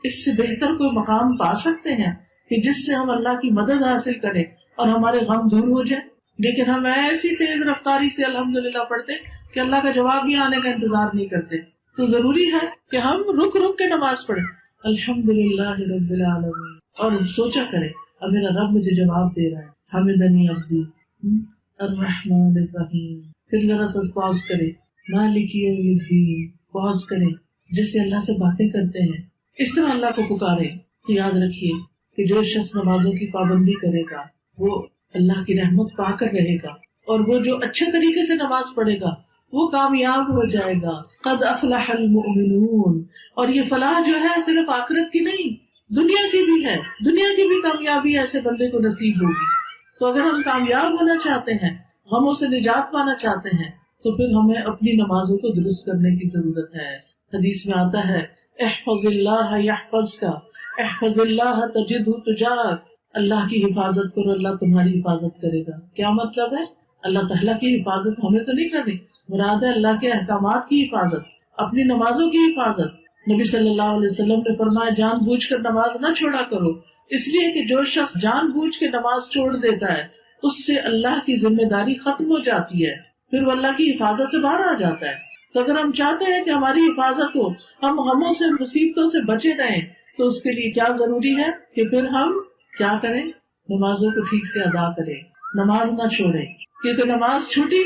اس سے بہتر کوئی مقام پا سکتے ہیں کہ جس سے ہم اللہ کی مدد حاصل کریں اور ہمارے غم دور ہو جائیں؟ لیکن ہم ایسی تیز رفتاری سے الحمدللہ پڑھتے کہ اللہ کا جواب بھی آنے کا انتظار نہیں کرتے. تو ضروری ہے کہ ہم رک رک کے نماز پڑھیں الحمدللہ رب العالمین، اور سوچا کریں اب میرا رب مجھے جواب دے رہا ہے، حمدنی عبدی الرحمن الرحیم. پھر ذرا سا پاز کرے مالک یوم الدین، پاز کریں جیسے اللہ سے باتیں کرتے ہیں، اس طرح اللہ کو پکارے. تو یاد رکھیے کہ جو شخص نمازوں کی پابندی کرے گا وہ اللہ کی رحمت پا کر رہے گا، اور وہ جو اچھے طریقے سے نماز پڑھے گا وہ کامیاب ہو جائے گا. قد افلح المؤمنون. اور یہ فلاح جو ہے صرف آخرت کی نہیں، دنیا کی بھی ہے، دنیا کی بھی کامیابی ایسے بندے کو نصیب ہوگی. تو اگر ہم کامیاب ہونا چاہتے ہیں، غموں سے نجات پانا چاہتے ہیں، تو پھر ہمیں اپنی نمازوں کو درست کرنے کی ضرورت ہے. حدیث میں آتا ہے احفظ اللہ یحفظک، احفظ اللہ تجدہ تجاہک، اللہ کی حفاظت کرو اللہ تمہاری حفاظت کرے گا. کیا مطلب ہے؟ اللہ تعالیٰ کی حفاظت ہمیں تو نہیں کرنی، مراد ہے اللہ کے احکامات کی حفاظت، اپنی نمازوں کی حفاظت. نبی صلی اللہ علیہ وسلم نے فرمایا جان بوجھ کر نماز نہ چھوڑا کرو، اس لیے کہ جو شخص جان بوجھ کے نماز چھوڑ دیتا ہے اس سے اللہ کی ذمہ داری ختم ہو جاتی ہے، پھر وہ اللہ کی حفاظت سے باہر آ جاتا ہے. تو اگر ہم چاہتے ہیں کہ ہماری حفاظت ہو، ہم غموں سے مصیبتوں سے بچے رہیں، تو اس کے لیے کیا ضروری ہے کہ پھر ہم کیا کریں؟ نمازوں کو ٹھیک سے ادا کریں، نماز نہ چھوڑیں. کیونکہ نماز چھوٹی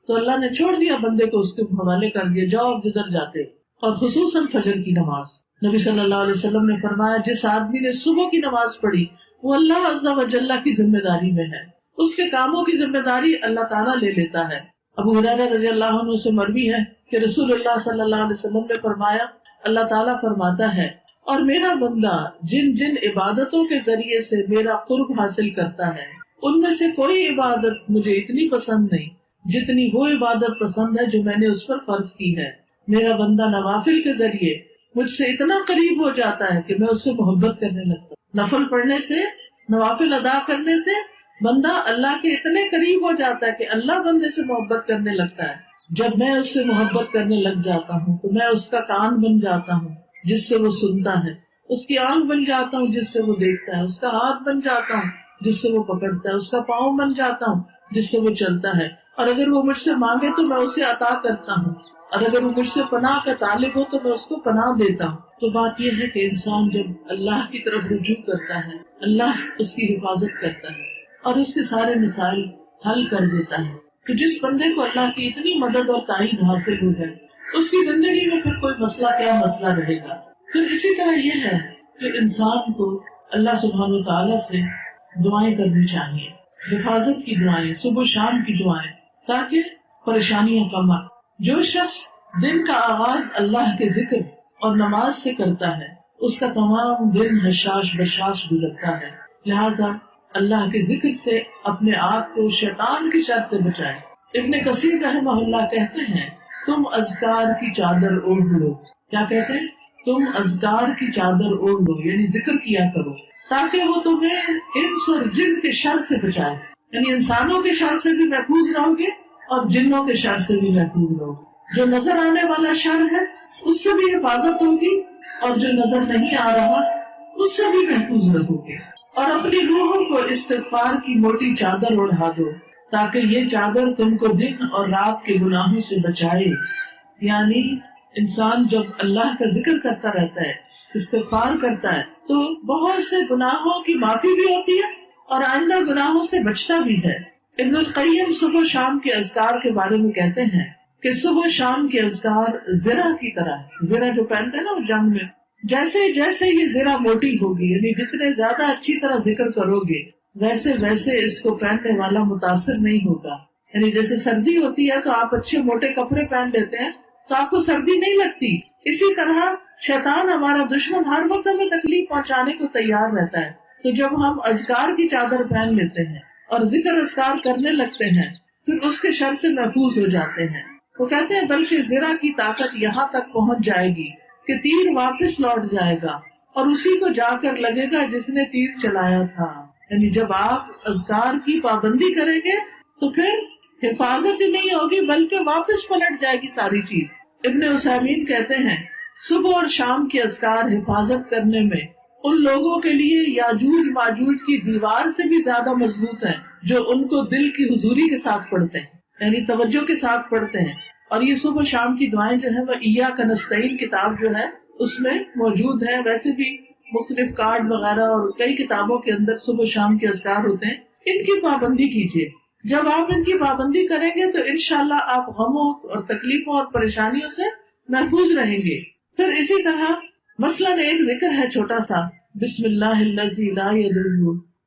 تو اللہ نے چھوڑ دیا بندے کو، اس کے حوالے کر دیا جاؤ اب جدھر جاتے. اور خصوصاً فجر کی نماز، نبی صلی اللہ علیہ وسلم نے فرمایا جس آدمی نے صبح کی نماز پڑھی وہ اللہ عز و جل کی ذمہ داری میں ہے، اس کے کاموں کی ذمہ داری اللہ تعالیٰ لے لیتا ہے. ابو ہریرہ رضی اللہ عنہ سے مروی ہے کہ رسول اللہ صلی اللہ علیہ وسلم نے فرمایا اللہ تعالیٰ فرماتا ہے اور میرا بندہ جن جن عبادتوں کے ذریعے سے میرا قرب حاصل کرتا ہے ان میں سے کوئی عبادت مجھے اتنی پسند نہیں جتنی وہ عبادت پسند ہے جو میں نے اس پر فرض کی ہے. میرا بندہ نوافل کے ذریعے مجھ سے اتنا قریب ہو جاتا ہے کہ میں اس سے محبت کرنے لگتا ہوں. نفل پڑھنے سے، نوافل ادا کرنے سے بندہ اللہ کے اتنے قریب ہو جاتا ہے کہ اللہ بندے سے محبت کرنے لگتا ہے. جب میں اس سے محبت کرنے لگ جاتا ہوں تو میں اس کا کان بن جاتا ہوں جس سے وہ سنتا ہے، اس کی آنکھ بن جاتا ہوں جس سے وہ دیکھتا ہے، اس کا ہاتھ بن جاتا ہوں جس سے وہ پکڑتا ہے، اس کا پاؤں بن جاتا ہوں جس سے وہ چلتا ہے، اور اگر وہ مجھ سے مانگے تو میں اسے عطا کرتا ہوں، اور اگر وہ مجھ سے پناہ کا طالب ہو تو میں اس کو پناہ دیتا ہوں. تو بات یہ ہے کہ انسان جب اللہ کی طرف رجوع کرتا ہے، اللہ اس کی حفاظت کرتا ہے اور اس کے سارے مسائل حل کر دیتا ہے. تو جس بندے کو اللہ کی اتنی مدد اور تائید حاصل ہو جائے اس کی زندگی میں پھر کوئی مسئلہ کیا مسئلہ رہے گا. پھر اسی طرح یہ ہے کہ انسان کو اللہ سبحانہ وتعالیٰ سے دعائیں کرنی چاہیے، حفاظت کی دعائیں، صبح و شام کی دعائیں، تاکہ پریشانیاں کم آئیں. جو شخص دن کا آغاز اللہ کے ذکر اور نماز سے کرتا ہے اس کا تمام دن حشاش بشاش گزرتا ہے. لہذا اللہ کے ذکر سے اپنے آپ کو شیطان کی شر سے بچائے. ابن کثیر رحمہ اللہ کہتے ہیں تم اذکار کی چادر اوڑھ لو. کیا کہتے ہیں؟ تم اذکار کی چادر اوڑھ لو، یعنی ذکر کیا کرو تاکہ وہ تمہیں انس اور جن کے شر سے بچائے. یعنی انسانوں کے شر سے بھی محفوظ رہو گے اور جنوں کے شر سے بھی محفوظ رہو گے. جو نظر آنے والا شر ہے اس سے بھی حفاظت ہوگی اور جو نظر نہیں آ رہا اس سے بھی محفوظ رہو گے. اور اپنی روحوں کو استغفار کی موٹی چادر اوڑھا دو تاکہ یہ چادر تم کو دن اور رات کے گناہوں سے بچائے. یعنی انسان جب اللہ کا ذکر کرتا رہتا ہے، استغفار کرتا ہے، تو بہت سے گناہوں کی معافی بھی ہوتی ہے اور آئندہ گناہوں سے بچتا بھی ہے. ابن القیم صبح و شام کے اذکار کے بارے میں کہتے ہیں کہ صبح و شام کے اذکار زرہ کی طرح ہے. زرہ جو پہنتے ہیں نا وہ جنگ میں، جیسے جیسے یہ زرہ موٹی ہوگی، یعنی جتنے زیادہ اچھی طرح ذکر کرو گے ویسے ویسے اس کو پہننے والا متاثر نہیں ہوگا. یعنی جیسے سردی ہوتی ہے تو آپ اچھے موٹے کپڑے پہن لیتے ہیں تو آپ کو سردی نہیں لگتی، اسی طرح شیطان ہمارا دشمن ہر وقت ہمیں تکلیف پہنچانے کو تیار رہتا ہے. تو جب ہم اذکار کی چادر پہن لیتے ہیں اور ذکر اذکار کرنے لگتے ہیں پھر اس کے شر سے محفوظ ہو جاتے ہیں. وہ کہتے ہیں بلکہ زرہ کی طاقت یہاں تک پہنچ جائے گی کہ تیر واپس لوٹ جائے گا اور اسی کو جا کر لگے گا جس نے تیر چلایا تھا. یعنی جب آپ اذکار کی پابندی کریں گے تو پھر حفاظت ہی نہیں ہوگی بلکہ واپس پلٹ جائے گی ساری چیز. ابن عثیمین کہتے ہیں صبح اور شام کے اذکار حفاظت کرنے میں ان لوگوں کے لیے یاجوج ماجوج کی دیوار سے بھی زیادہ مضبوط ہیں جو ان کو دل کی حضوری کے ساتھ پڑھتے ہیں، یعنی توجہ کے ساتھ پڑھتے ہیں. اور یہ صبح و شام کی دعائیں جو ہیں وہ ایاک نستعین کتاب جو ہے اس میں موجود ہیں. ویسے بھی مختلف کارڈ وغیرہ اور کئی کتابوں کے اندر صبح و شام کے اذکار ہوتے ہیں. ان کی پابندی کیجیے. جب آپ ان کی پابندی کریں گے تو انشاءاللہ آپ غموں اور تکلیفوں اور پریشانیوں سے محفوظ رہیں گے. پھر اسی طرح مثلاً ایک ذکر ہے چھوٹا سا، بسم اللہ الذی لا یضر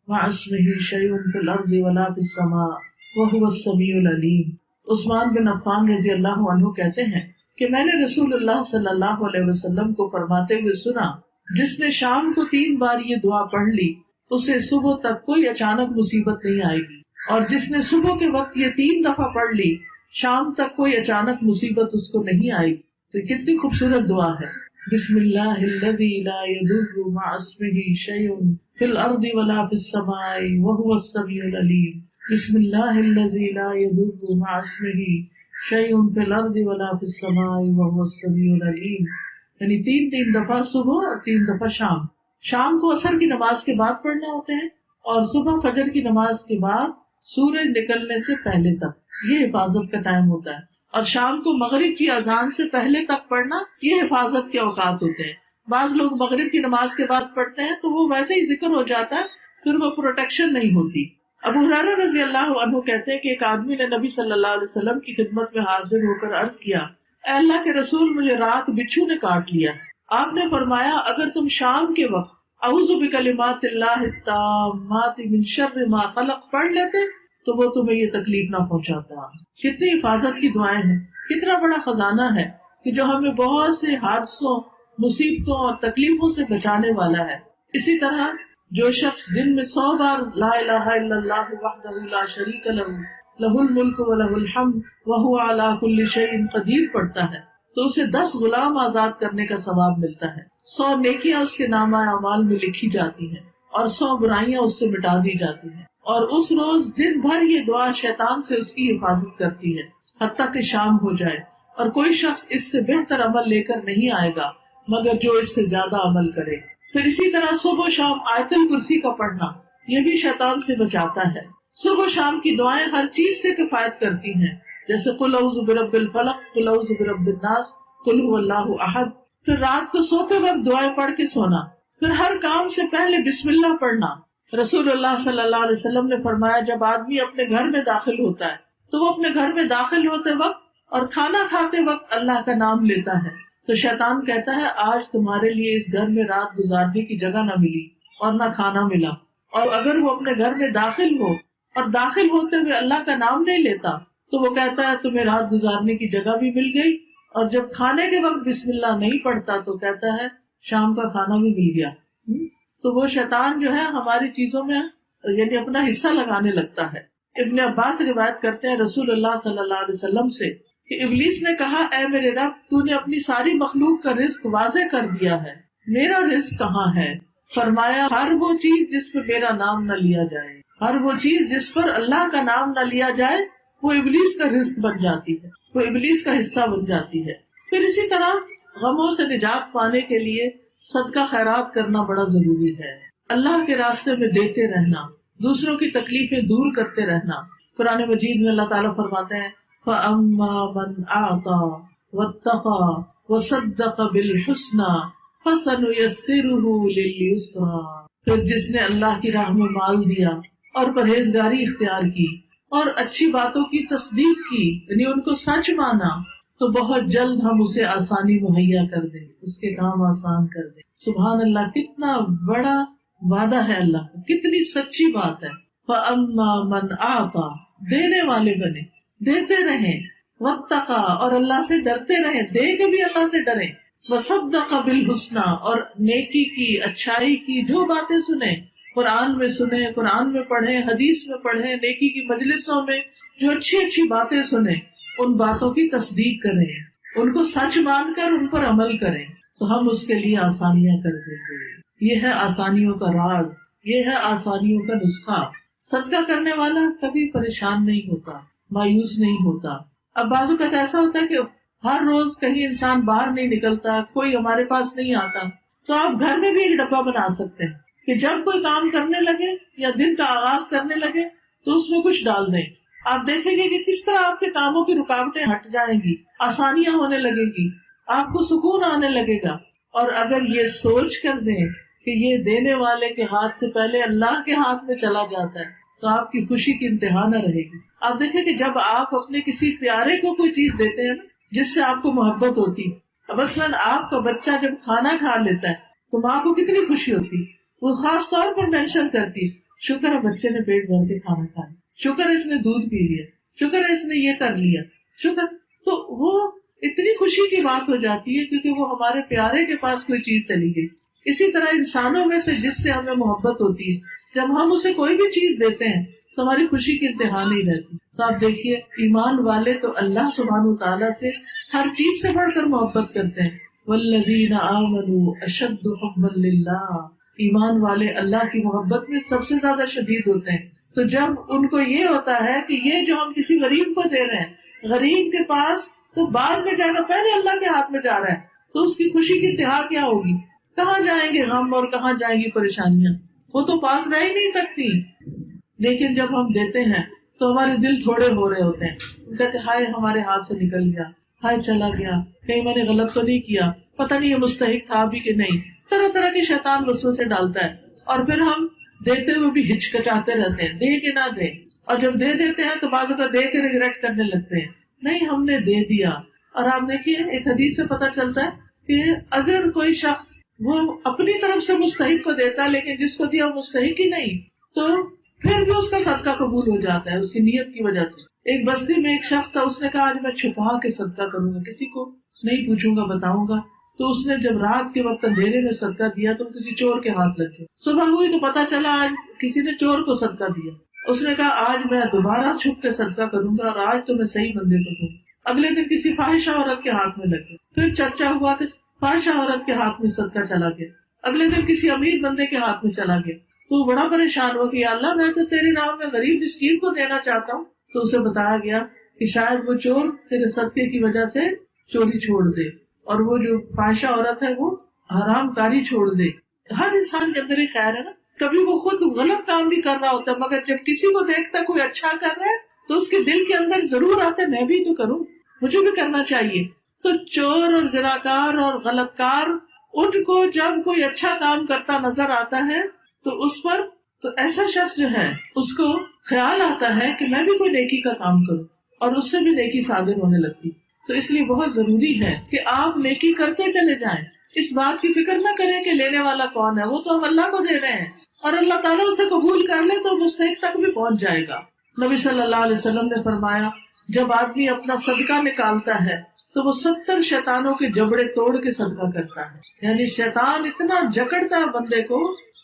مع اسمہ شیء فی الارض ولا فی السماء وہو السمیع العلیم. عثمان بن عفان رضی اللہ عنہ کہتے ہیں کہ میں نے رسول اللہ صلی اللہ علیہ وسلم کو فرماتے ہوئے سنا، جس نے شام کو 3 بار یہ دعا پڑھ لی اسے صبح تک کوئی اچانک مصیبت نہیں آئے گی، اور جس نے صبح کے وقت یہ 3 دفعہ پڑھ لی شام تک کوئی اچانک مصیبت اس کو نہیں آئے گی. تو کتنی خوبصورت دعا ہے. بسم اللہ الذی لا یضر مع اسمہ شیء فی الارض ولا فی السماء وہو السمیع العلیم. بسم اللہ الذی لا یضر مع اسمہ شیء فی الارض ولا فی السماء وہو السمیع العلیم. یعنی 3 دفعہ صبح اور 3 دفعہ شام. شام کو عصر کی نماز کے بعد پڑھنے ہوتے ہیں اور صبح فجر کی نماز کے بعد سورج نکلنے سے پہلے تک، یہ حفاظت کا ٹائم ہوتا ہے. اور شام کو مغرب کی اذان سے پہلے تک پڑھنا یہ حفاظت کے اوقات ہوتے ہیں. بعض لوگ مغرب کی نماز کے بعد پڑھتے ہیں تو وہ ویسے ہی ذکر ہو جاتا ہے، پھر وہ پروٹیکشن نہیں ہوتی. ابو ہریرہ رضی اللہ عنہ کہتے ہیں کہ ایک آدمی نے نبی صلی اللہ علیہ وسلم کی خدمت میں حاضر ہو کر عرض کیا، اے اللہ کے رسول، مجھے رات بچھو نے کاٹ لیا. آپ نے فرمایا اگر تم شام کے وقت اعوذ بکلمات اللہ التامات من شر ما خلق پڑھ لیتے تو وہ تمہیں یہ تکلیف نہ پہنچاتا. کتنی حفاظت کی دعائیں ہیں، کتنا بڑا خزانہ ہے کہ جو ہمیں بہت سے حادثوں، مصیبتوں اور تکلیفوں سے بچانے والا ہے. اسی طرح جو شخص دن میں 100 بار لا الہ الا اللہ وحدہ لا شریک لہ لہ الملک و لہ الحمد وہو علی کل شیء قدیر پڑھتا ہے تو اسے 10 غلام آزاد کرنے کا ثواب ملتا ہے. 100 نیکیاں اس کے نامہ اعمال میں لکھی جاتی ہیں اور 100 برائیاں اس سے مٹا دی جاتی ہیں. اور اس روز دن بھر یہ دعا شیطان سے اس کی حفاظت کرتی ہے حتیٰ کہ شام ہو جائے، اور کوئی شخص اس سے بہتر عمل لے کر نہیں آئے گا مگر جو اس سے زیادہ عمل کرے۔ پھر اسی طرح صبح و شام آیت الکرسی کا پڑھنا، یہ بھی شیطان سے بچاتا ہے۔ صبح و شام کی دعائیں ہر چیز سے کفایت کرتی ہیں، جیسے قل اعوذ برب الفلق، قل اعوذ برب الناس، قل هو اللہ احد۔ پھر رات کو سوتے وقت دعائیں پڑھ کے سونا، پھر ہر کام سے پہلے بسم اللہ پڑھنا۔ رسول اللہ صلی اللہ علیہ وسلم نے فرمایا جب آدمی اپنے گھر میں داخل ہوتا ہے تو وہ اپنے گھر میں داخل ہوتے وقت اور کھانا کھاتے وقت اللہ کا نام لیتا ہے، تو شیطان کہتا ہے آج تمہارے لیے اس گھر میں رات گزارنے کی جگہ نہ ملی اور نہ کھانا ملا۔ اور اگر وہ اپنے گھر میں داخل ہو اور داخل ہوتے ہوئے اللہ کا نام نہیں لیتا تو وہ کہتا ہے تمہیں رات گزارنے کی جگہ بھی مل گئی، اور جب کھانے کے وقت بسم اللہ نہیں پڑھتا تو کہتا ہے شام کا کھانا بھی مل گیا۔ تو وہ شیطان جو ہے ہماری چیزوں میں یعنی اپنا حصہ لگانے لگتا ہے۔ ابن عباس روایت کرتے ہیں رسول اللہ صلی اللہ علیہ وسلم سے کہ ابلیس نے کہا اے میرے رب، تو نے اپنی ساری مخلوق کا رزق واضح کر دیا ہے، میرا رزق کہاں ہے؟ فرمایا ہر وہ چیز جس پہ میرا نام نہ لیا جائے، ہر وہ چیز جس پر اللہ کا نام نہ لیا جائے وہ ابلیس کا رزق بن جاتی ہے، وہ ابلیس کا حصہ بن جاتی ہے۔ پھر اسی طرح غموں سے نجات پانے کے لیے صدقہ خیرات کرنا بڑا ضروری ہے، اللہ کے راستے میں دیتے رہنا، دوسروں کی تکلیفیں دور کرتے رہنا۔ قرآن مجید میں اللہ تعالیٰ فرماتے ہیں فَأَمَّا مَنْ أَعْطَى وَاتَّقَى وَصَدَّقَ بِالْحُسْنَى فَسَنُيَسِّرُهُ لِلْيُسْرَى۔ پھر جس نے اللہ کی راہ میں مال دیا اور پرہیزگاری اختیار کی اور اچھی باتوں کی تصدیق کی، یعنی ان کو سچ مانا، تو بہت جلد ہم اسے آسانی مہیا کر دیں، اس کے کام آسان کر دیں۔ سبحان اللہ، کتنا بڑا وعدہ ہے اللہ کا، کتنی سچی بات ہے۔ فَأَمَّا مَنْ أَعْطَى، دینے والے بنے، دیتے رہیں، وَاتَّقَى، اور اللہ سے ڈرتے رہیں، دے کے بھی اللہ سے ڈریں، وَصَدَّقَ بِالْحُسْنَى، اور نیکی کی، اچھائی کی جو باتیں سنیں، قرآن میں سنیں، قرآن میں پڑھیں، حدیث میں پڑھیں، نیکی کی مجلسوں میں جو اچھی اچھی باتیں سنیں ان باتوں کی تصدیق کریں، ان کو سچ مان کر ان پر عمل کریں، تو ہم اس کے لیے آسانیاں کر دیں گے۔ یہ ہے آسانیوں کا راز، یہ ہے آسانیوں کا نسخہ۔ صدقہ کرنے والا کبھی پریشان نہیں ہوتا، مایوس نہیں ہوتا۔ اب بعض اوقات ایسا ہوتا ہے کہ ہر روز کہیں انسان باہر نہیں نکلتا، کوئی ہمارے پاس نہیں آتا، تو آپ گھر میں بھی ایک ڈبہ بنا سکتے ہیں کہ جب کوئی کام کرنے لگے یا دن کا آغاز کرنے لگے تو اس میں کچھ ڈال دیں۔ آپ دیکھیں گے کہ کس طرح آپ کے کاموں کی رکاوٹیں ہٹ جائیں گی، آسانیاں ہونے لگے گی، آپ کو سکون آنے لگے گا۔ اور اگر یہ سوچ کر دیں کہ یہ دینے والے کے ہاتھ سے پہلے اللہ کے ہاتھ میں چلا جاتا ہے تو آپ کی خوشی کی انتہا نہ رہے گی۔ آپ دیکھیں کہ جب آپ اپنے کسی پیارے کو کوئی چیز دیتے ہیں نا جس سے آپ کو محبت ہوتی، مثلاً آپ کا بچہ جب کھانا کھا لیتا ہے تو ماں کو کتنی خوشی ہوتی، وہ خاص طور پر مینشن کرتی شکر ہے بچے نے پیٹ بھر کے کھانا کھا لیا، شکر ہے اس نے دودھ پی لیا، شکر ہے اس نے یہ کر لیا، شکر۔ تو وہ اتنی خوشی کی بات ہو جاتی ہے کیونکہ وہ ہمارے پیارے کے پاس کوئی چیز چلی گئی۔ اسی طرح انسانوں میں سے جس سے ہمیں محبت ہوتی ہے جب ہم اسے کوئی بھی چیز دیتے ہیں تو ہماری خوشی کی انتہا نہیں رہتی۔ تو آپ دیکھیے ایمان والے تو اللہ سبحانہ وتعالیٰ سے ہر چیز سے بڑھ کر محبت کرتے ہیں۔ والذین آمنوا اشد حبا للہ، ایمان والے اللہ کی محبت میں سب سے زیادہ شدید ہوتے ہیں۔ تو جب ان کو یہ ہوتا ہے کہ یہ جو ہم کسی غریب کو دے رہے ہیں غریب کے پاس تو بعد میں جائے گا، پہلے اللہ کے ہاتھ میں جا رہا ہے، تو اس کی خوشی کی انتہا کیا ہوگی؟ کہاں جائیں گے غم اور کہاں جائیں گی پریشانیاں، وہ تو پاس رہ ہی نہیں سکتی۔ لیکن جب ہم دیتے ہیں تو ہمارے دل تھوڑے ہو رہے ہوتے ہیں، کہتے ہائے ہمارے ہاتھ سے نکل گیا، ہائے چلا گیا، کہیں میں نے غلط تو نہیں کیا، پتہ نہیں یہ مستحق تھا بھی کہ نہیں، طرح طرح کے شیطان وسوسے ڈالتا ہے، اور پھر ہم دیتے ہوئے بھی ہچکچاتے رہتے ہیں، دے کہ نہ دے، اور جب دے دیتے ہیں تو بعض اوقات دے کے ریگریٹ کرنے لگتے ہیں، نہیں ہم نے دے دیا۔ اور آپ دیکھیے ایک حدیث سے پتہ چلتا ہے کہ اگر کوئی شخص وہ اپنی طرف سے مستحق کو دیتا ہے لیکن جس کو دیا وہ مستحق ہی نہیں، تو پھر بھی اس کا صدقہ قبول ہو جاتا ہے اس کی نیت کی وجہ سے۔ ایک بستی میں ایک شخص تھا، اس نے کہا آج میں چھپا کے صدقہ کروں گا، کسی کو نہیں پوچھوں گا، بتاؤں گا۔ تو اس نے جب رات کے وقت اندھیرے میں صدقہ دیا تو کسی چور کے ہاتھ لگ گیا، صبح ہوئی تو پتا چلا آج کسی نے چور کو صدقہ دیا۔ اس نے کہا آج میں دوبارہ چھپ کے صدقہ کروں گا اور آج تو میں صحیح بندے کو دوں۔ اگلے دن کسی فاحشہ عورت کے ہاتھ میں لگ گیا، پھر چرچا ہوا کہ فاحشہ عورت کے ہاتھ میں صدقہ چلا گیا، اگلے دن کسی امیر بندے کے ہاتھ میں چلا گیا۔ تو بڑا پریشان ہوا کہ یا اللہ میں تو تیری راہ میں غریب مسکین کو دینا چاہتا ہوں. تو اسے بتایا گیا کہ شاید وہ چور تیرے صدقے کی وجہ سے چوری چھوڑ دے، اور وہ جو فاحشہ عورت ہے وہ حرام کاری چھوڑ دے. ہر انسان کے اندر ہی خیر ہے نا. کبھی وہ خود غلط کام بھی کر رہا ہوتا ہے، مگر جب کسی کو دیکھتا کوئی اچھا کر رہا ہے تو اس کے دل کے اندر ضرور آتا ہے میں بھی تو کروں، مجھے بھی کرنا چاہیے. تو چور اور زناکار اور غلط کار، ان کو جب کوئی اچھا کام کرتا نظر آتا ہے تو اس پر، تو ایسا شخص جو ہے اس کو خیال آتا ہے کہ میں بھی کوئی نیکی کا کام کروں، اور اس سے بھی نیکی صادر ہونے لگتی. تو اس لیے بہت ضروری ہے کہ آپ نیکی کرتے چلے جائیں، اس بات کی فکر نہ کریں کہ لینے والا کون ہے، وہ تو ہم اللہ کو دے رہے ہیں، اور اللہ تعالیٰ اسے قبول کر لے تو مستحق تک بھی پہنچ جائے گا. نبی صلی اللہ علیہ وسلم نے فرمایا جب آدمی اپنا صدقہ نکالتا ہے تو وہ 70 شیطانوں کے جبڑے توڑ کے صدقہ کرتا ہے. یعنی شیطان اتنا جکڑتا ہے بندے کو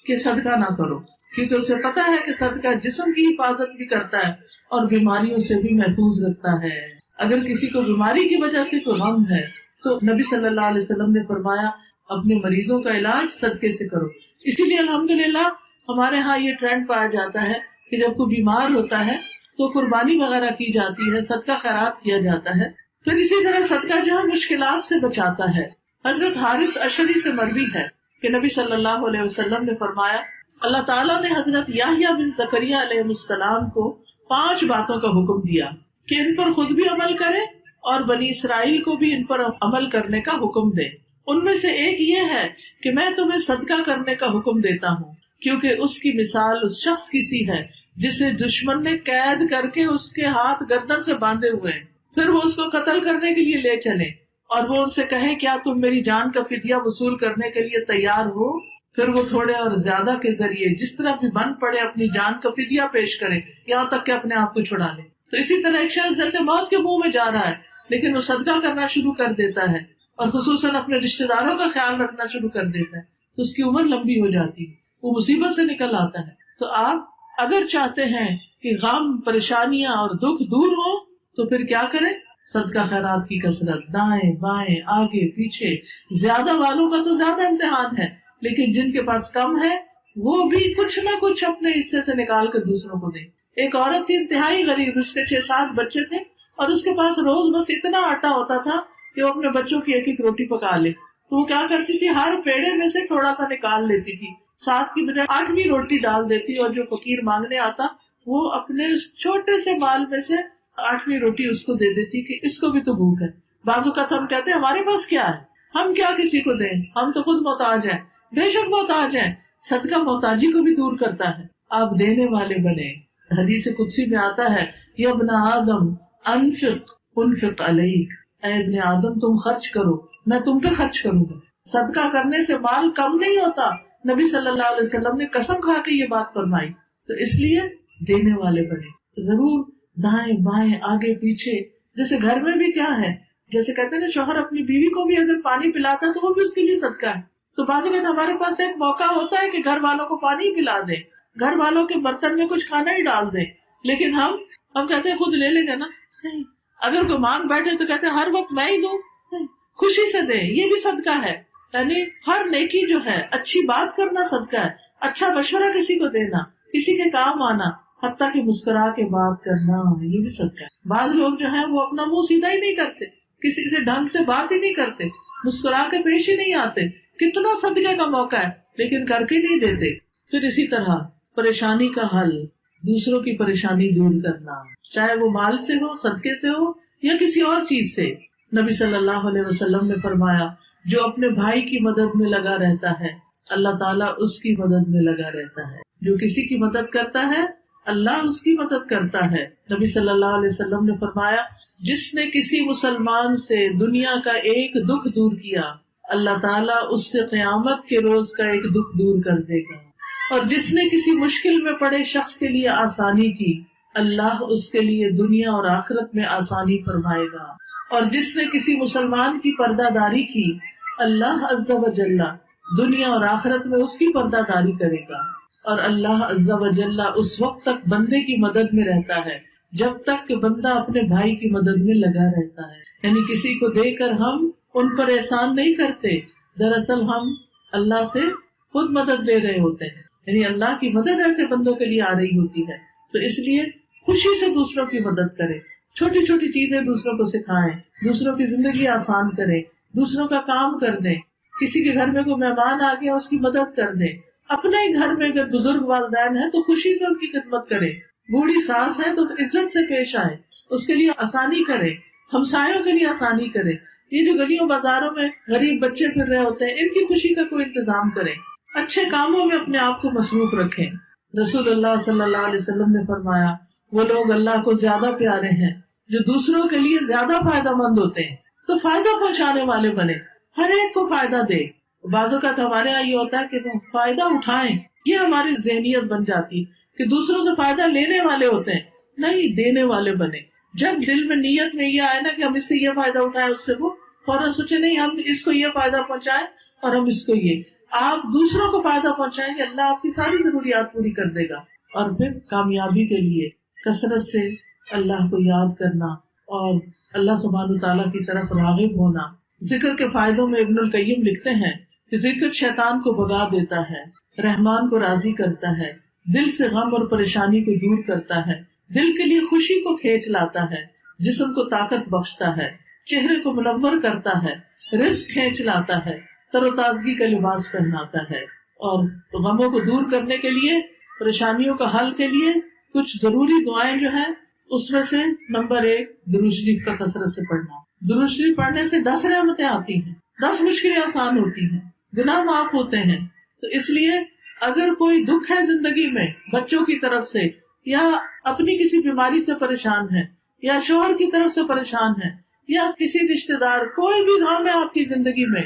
کہ صدقہ نہ کرو، کیونکہ اسے پتا ہے کہ صدقہ جسم کی حفاظت بھی کرتا ہے اور بیماریوں سے بھی محفوظ رکھتا ہے. اگر کسی کو بیماری کی وجہ سے کوئی غم ہے تو نبی صلی اللہ علیہ وسلم نے فرمایا اپنے مریضوں کا علاج صدقے سے کرو. اسی لیے الحمدللہ ہمارے ہاں یہ ٹرینڈ پایا جاتا ہے کہ جب کوئی بیمار ہوتا ہے تو قربانی وغیرہ کی جاتی ہے، صدقہ خیرات کیا جاتا ہے. پھر اسی طرح صدقہ جو ہے مشکلات سے بچاتا ہے. حضرت حارث اشعری سے مروی ہے کہ نبی صلی اللہ علیہ وسلم نے فرمایا اللہ تعالیٰ نے حضرت یحییٰ بن زکریا علیہ السلام کو 5 باتوں کا حکم دیا کہ ان پر خود بھی عمل کرے اور بنی اسرائیل کو بھی ان پر عمل کرنے کا حکم دے. ان میں سے ایک یہ ہے کہ میں تمہیں صدقہ کرنے کا حکم دیتا ہوں، کیونکہ اس کی مثال اس شخص کی سی ہے جسے دشمن نے قید کر کے اس کے ہاتھ گردن سے باندھے ہوئے ہیں، پھر وہ اس کو قتل کرنے کے لیے لے چلے اور وہ ان سے کہے کیا تم میری جان کا فدیہ وصول کرنے کے لیے تیار ہو؟ پھر وہ تھوڑے اور زیادہ کے ذریعے جس طرح بھی بن پڑے اپنی جان کا فدیہ پیش کرے یہاں تک کہ اپنے آپ کو چھڑا لے. تو اسی طرح ایک شخص جیسے موت کے منہ میں جا رہا ہے لیکن وہ صدقہ کرنا شروع کر دیتا ہے اور خصوصاً اپنے رشتہ داروں کا خیال رکھنا شروع کر دیتا ہے تو اس کی عمر لمبی ہو جاتی ہے، وہ مصیبت سے نکل آتا ہے. تو آپ اگر چاہتے ہیں کہ غم، پریشانیاں اور دکھ دور ہو تو پھر کیا کریں؟ صدقہ خیرات کی کثرت، دائیں بائیں آگے پیچھے. زیادہ والوں کا تو زیادہ امتحان ہے، لیکن جن کے پاس کم ہے وہ بھی کچھ نہ کچھ اپنے حصے سے نکال کر دوسروں کو دیں. ایک عورت تھی انتہائی غریب، اس کے 6-7 بچے تھے اور اس کے پاس روز بس اتنا آٹا ہوتا تھا کہ وہ اپنے بچوں کی ایک روٹی پکا لے. تو وہ کیا کرتی تھی، ہر پیڑے میں سے تھوڑا سا نکال لیتی تھی، 7 کی بجائے 8ویں روٹی ڈال دیتی، اور جو فقیر مانگنے آتا وہ اپنے اس چھوٹے سے مال میں سے 8ویں روٹی اس کو دے دیتی کہ اس کو بھی تو بھوک ہے. بعض اوقات ہم کہتے ہیں ہمارے پاس کیا ہے، ہم کیا کسی کو دیں، ہم تو خود محتاج ہیں. بے شک محتاج ہیں، صدقہ محتاجی کو بھی دور کرتا ہے. آپ دینے والے بنے. حدیث قدسی میں آتا ہے یا ابن آدم انفق انفق علیک، اے ابن آدم تم خرچ کرو میں تم پہ خرچ کروں گا. صدقہ کرنے سے مال کم نہیں ہوتا، نبی صلی اللہ علیہ وسلم نے قسم کھا کے یہ بات فرمائی. تو اس لیے دینے والے بنے ضرور، دائیں بائیں آگے پیچھے. جیسے گھر میں بھی کیا ہے، جیسے کہتے ہیں نا شوہر اپنی بیوی کو بھی اگر پانی پلاتا ہے تو وہ بھی اس کے لیے صدقہ ہے. تو بعض اوقات ہمارے پاس ایک موقع ہوتا ہے کہ گھر والوں کو پانی ہی پلا دیں، گھر والوں کے برتن میں کچھ کھانا ہی ڈال دیں، لیکن ہم کہتے ہیں خود لے لیں گے نا. نہیں، اگر کوئی مانگ بیٹھے تو کہتے ہیں ہر وقت میں ہی دوں. خوشی سے دیں، یہ بھی صدقہ ہے. یعنی ہر نیکی جو ہے، اچھی بات کرنا صدقہ ہے، اچھا مشورہ کسی کو دینا، کسی کے کام آنا، حتیٰ کہ مسکرا کے بات کرنا، یہ بھی صدقہ ہے. بعض لوگ جو ہیں وہ اپنا منہ سیدھا ہی نہیں کرتے، کسی سے ڈھنگ سے بات ہی نہیں کرتے، مسکرا کے پیش ہی نہیں آتے. کتنا صدقے کا موقع ہے لیکن کر کے نہیں دیتے. پھر اسی طرح پریشانی کا حل، دوسروں کی پریشانی دور کرنا، چاہے وہ مال سے ہو، صدقے سے ہو یا کسی اور چیز سے. نبی صلی اللہ علیہ وسلم نے فرمایا جو اپنے بھائی کی مدد میں لگا رہتا ہے اللہ تعالیٰ اس کی مدد میں لگا رہتا ہے. جو کسی کی مدد کرتا ہے اللہ اس کی مدد کرتا ہے. نبی صلی اللہ علیہ وسلم نے فرمایا جس نے کسی مسلمان سے دنیا کا ایک دکھ دور کیا اللہ تعالیٰ اس سے قیامت کے روز کا ایک دکھ دور کر دے گا. اور جس نے کسی مشکل میں پڑے شخص کے لیے آسانی کی اللہ اس کے لیے دنیا اور آخرت میں آسانی فرمائے گا. اور جس نے کسی مسلمان کی پردہ داری کی اللہ عز و جل دنیا اور آخرت میں اس کی پردہ داری کرے گا. اور اللہ عز و جل اس وقت تک بندے کی مدد میں رہتا ہے جب تک کہ بندہ اپنے بھائی کی مدد میں لگا رہتا ہے. یعنی کسی کو دے کر ہم ان پر احسان نہیں کرتے، دراصل ہم اللہ سے خود مدد لے رہے ہوتے ہیں. یعنی اللہ کی مدد ایسے بندوں کے لیے آ رہی ہوتی ہے. تو اس لیے خوشی سے دوسروں کی مدد کرے، چھوٹی چھوٹی چیزیں دوسروں کو سکھائیں، دوسروں کی زندگی آسان کریں، دوسروں کا کام کر دیں. کسی کے گھر میں کوئی مہمان آ گیا اس کی مدد کر دیں. اپنے ہی گھر میں اگر بزرگ والدین ہیں تو خوشی سے ان کی خدمت کرے. بوڑھی ساس ہے تو عزت سے پیش آئے، اس کے لیے آسانی کرے، ہمسایوں کے لیے آسانی کرے. یہ جو گلیوں بازاروں میں غریب بچے پھر رہے ہوتے ہیں ان کی خوشی کا کوئی انتظام کریں. اچھے کاموں میں اپنے آپ کو مصروف رکھیں. رسول اللہ صلی اللہ علیہ وسلم نے فرمایا وہ لوگ اللہ کو زیادہ پیارے ہیں جو دوسروں کے لیے زیادہ فائدہ مند ہوتے ہیں. تو فائدہ پہنچانے والے بنے، ہر ایک کو فائدہ دے. بعض اوقات ہمارے یہاں یہ ہوتا ہے کہ وہ فائدہ اٹھائیں، یہ ہماری ذہنیت بن جاتی کہ دوسروں سے فائدہ لینے والے ہوتے ہیں. نہیں، دینے والے بنے. جب دل میں نیت میں یہ آئے نا کہ ہم اس سے یہ فائدہ اٹھائیں، اس سے وہ فوراً سوچے نہیں ہم اس کو یہ فائدہ پہنچائیں اور ہم اس کو یہ. آپ دوسروں کو فائدہ پہنچائیں گے اللہ آپ کی ساری ضروریات پوری کر دے گا. اور پھر کامیابی کے لیے کثرت سے اللہ کو یاد کرنا اور اللہ سبحانہ تعالیٰ کی طرف راغب ہونا. ذکر کے فائدوں میں ابن القیم لکھتے ہیں کہ ذکر شیطان کو بھگا دیتا ہے، رحمان کو راضی کرتا ہے، دل سے غم اور پریشانی کو دور کرتا ہے، دل کے لیے خوشی کو کھینچ لاتا ہے، جسم کو طاقت بخشتا ہے، چہرے کو منور کرتا ہے، رزق کھینچ لاتا ہے، تر و تازگی کا لباس پہناتا ہے. اور غموں کو دور کرنے کے لیے، پریشانیوں کا حل کے لیے کچھ ضروری دعائیں جو ہیں اس میں سے نمبر 1 درود شریف کا کثرت سے پڑھنا. درود شریف پڑھنے سے 10 رحمتیں آتی ہیں، 10 مشکلیں آسان ہوتی ہیں، گناہ معاف ہوتے ہیں. تو اس لیے اگر کوئی دکھ ہے زندگی میں بچوں کی طرف سے، یا اپنی کسی بیماری سے پریشان ہے، یا شوہر کی طرف سے پریشان ہے، یا کسی رشتے دار، کوئی بھی غم ہے آپ کی زندگی میں،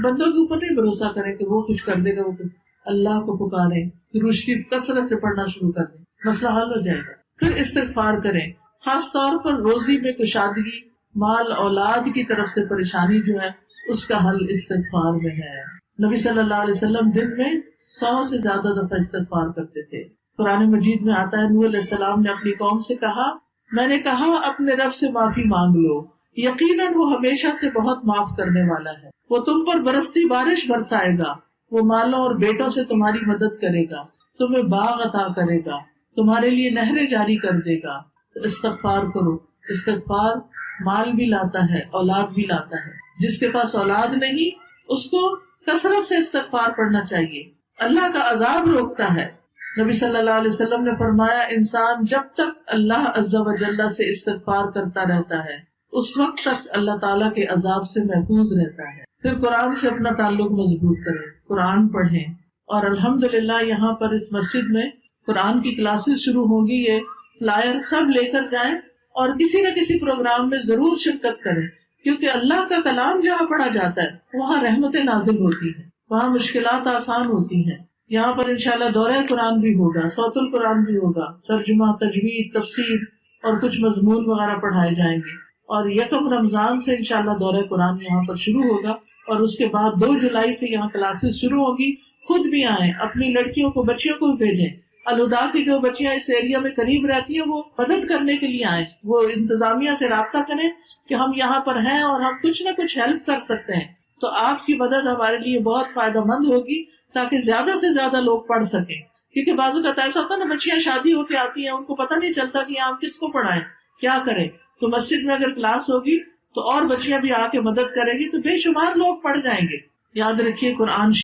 بندوں کے اوپر نہیں بھروسہ کریں کہ وہ کچھ کر دے گا. وہ اللہ کو پکاریں، درود شریف کثرت سے پڑھنا شروع کر دیں، مسئلہ حل ہو جائے گا. پھر استغفار کریں، خاص طور پر روزی میں کشادگی، مال اولاد کی طرف سے پریشانی جو ہے اس کا حل استغفار میں ہے. نبی صلی اللہ علیہ وسلم دن میں 100 سے زیادہ دفعہ استغفار کرتے تھے. قرآن مجید میں آتا ہے نوح علیہ السلام نے اپنی قوم سے کہا، میں نے کہا اپنے رب سے معافی مانگ لو، یقیناً وہ ہمیشہ سے بہت معاف کرنے والا ہے. وہ تم پر برستی بارش برسائے گا، وہ مالوں اور بیٹوں سے تمہاری مدد کرے گا، تمہیں باغ عطا کرے گا، تمہارے لیے نہریں جاری کر دے گا. تو استغفار کرو. استغفار مال بھی لاتا ہے، اولاد بھی لاتا ہے. جس کے پاس اولاد نہیں اس کو کثرت سے استغفار پڑھنا چاہیے. اللہ کا عذاب روکتا ہے. نبی صلی اللہ علیہ وسلم نے فرمایا انسان جب تک اللہ عز و جل سے استغفار کرتا رہتا ہے اس وقت تک اللہ تعالیٰ کے عذاب سے محفوظ رہتا ہے. پھر قرآن سے اپنا تعلق مضبوط کریں، قرآن پڑھیں. اور الحمدللہ یہاں پر اس مسجد میں قرآن کی کلاسز شروع ہوں گی. یہ فلائر سب لے کر جائیں اور کسی نہ کسی پروگرام میں ضرور شرکت کریں، کیونکہ اللہ کا کلام جہاں پڑھا جاتا ہے وہاں رحمتیں نازل ہوتی ہیں، وہاں مشکلات آسان ہوتی ہیں. یہاں پر انشاءاللہ دورہ قرآن بھی ہوگا، صوت القرآن بھی ہوگا، ترجمہ، تجوید، تفسیر اور کچھ مضمون وغیرہ پڑھائے جائیں گے. اور 1 رمضان سے انشاءاللہ دورہ قرآن یہاں پر شروع ہوگا اور اس کے بعد 2 جولائی سے یہاں کلاسز شروع ہوگی. خود بھی آئیں، اپنی لڑکیوں کو، بچیوں کو بھی بھیجیں. الہدا کی جو بچیاں اس ایریا میں قریب رہتی ہیں وہ مدد کرنے کے لیے آئیں، وہ انتظامیہ سے رابطہ کریں کہ ہم یہاں پر ہیں اور ہم کچھ نہ کچھ ہیلپ کر سکتے ہیں. تو آپ کی مدد ہمارے لیے بہت فائدہ مند ہوگی تاکہ زیادہ سے زیادہ لوگ پڑھ سکیں. کیونکہ بعض اوقات ایسا ہوتا ہے نا، بچیاں شادی ہو کے آتی ہیں، ان کو پتہ نہیں چلتا کہ آپ کس کو پڑھائیں، کیا کریں. تو مسجد میں اگر کلاس ہوگی تو اور بچیاں بھی آ کے مدد کرے گی تو بے شمار لوگ پڑھ جائیں گے. یاد رکھیے قرآن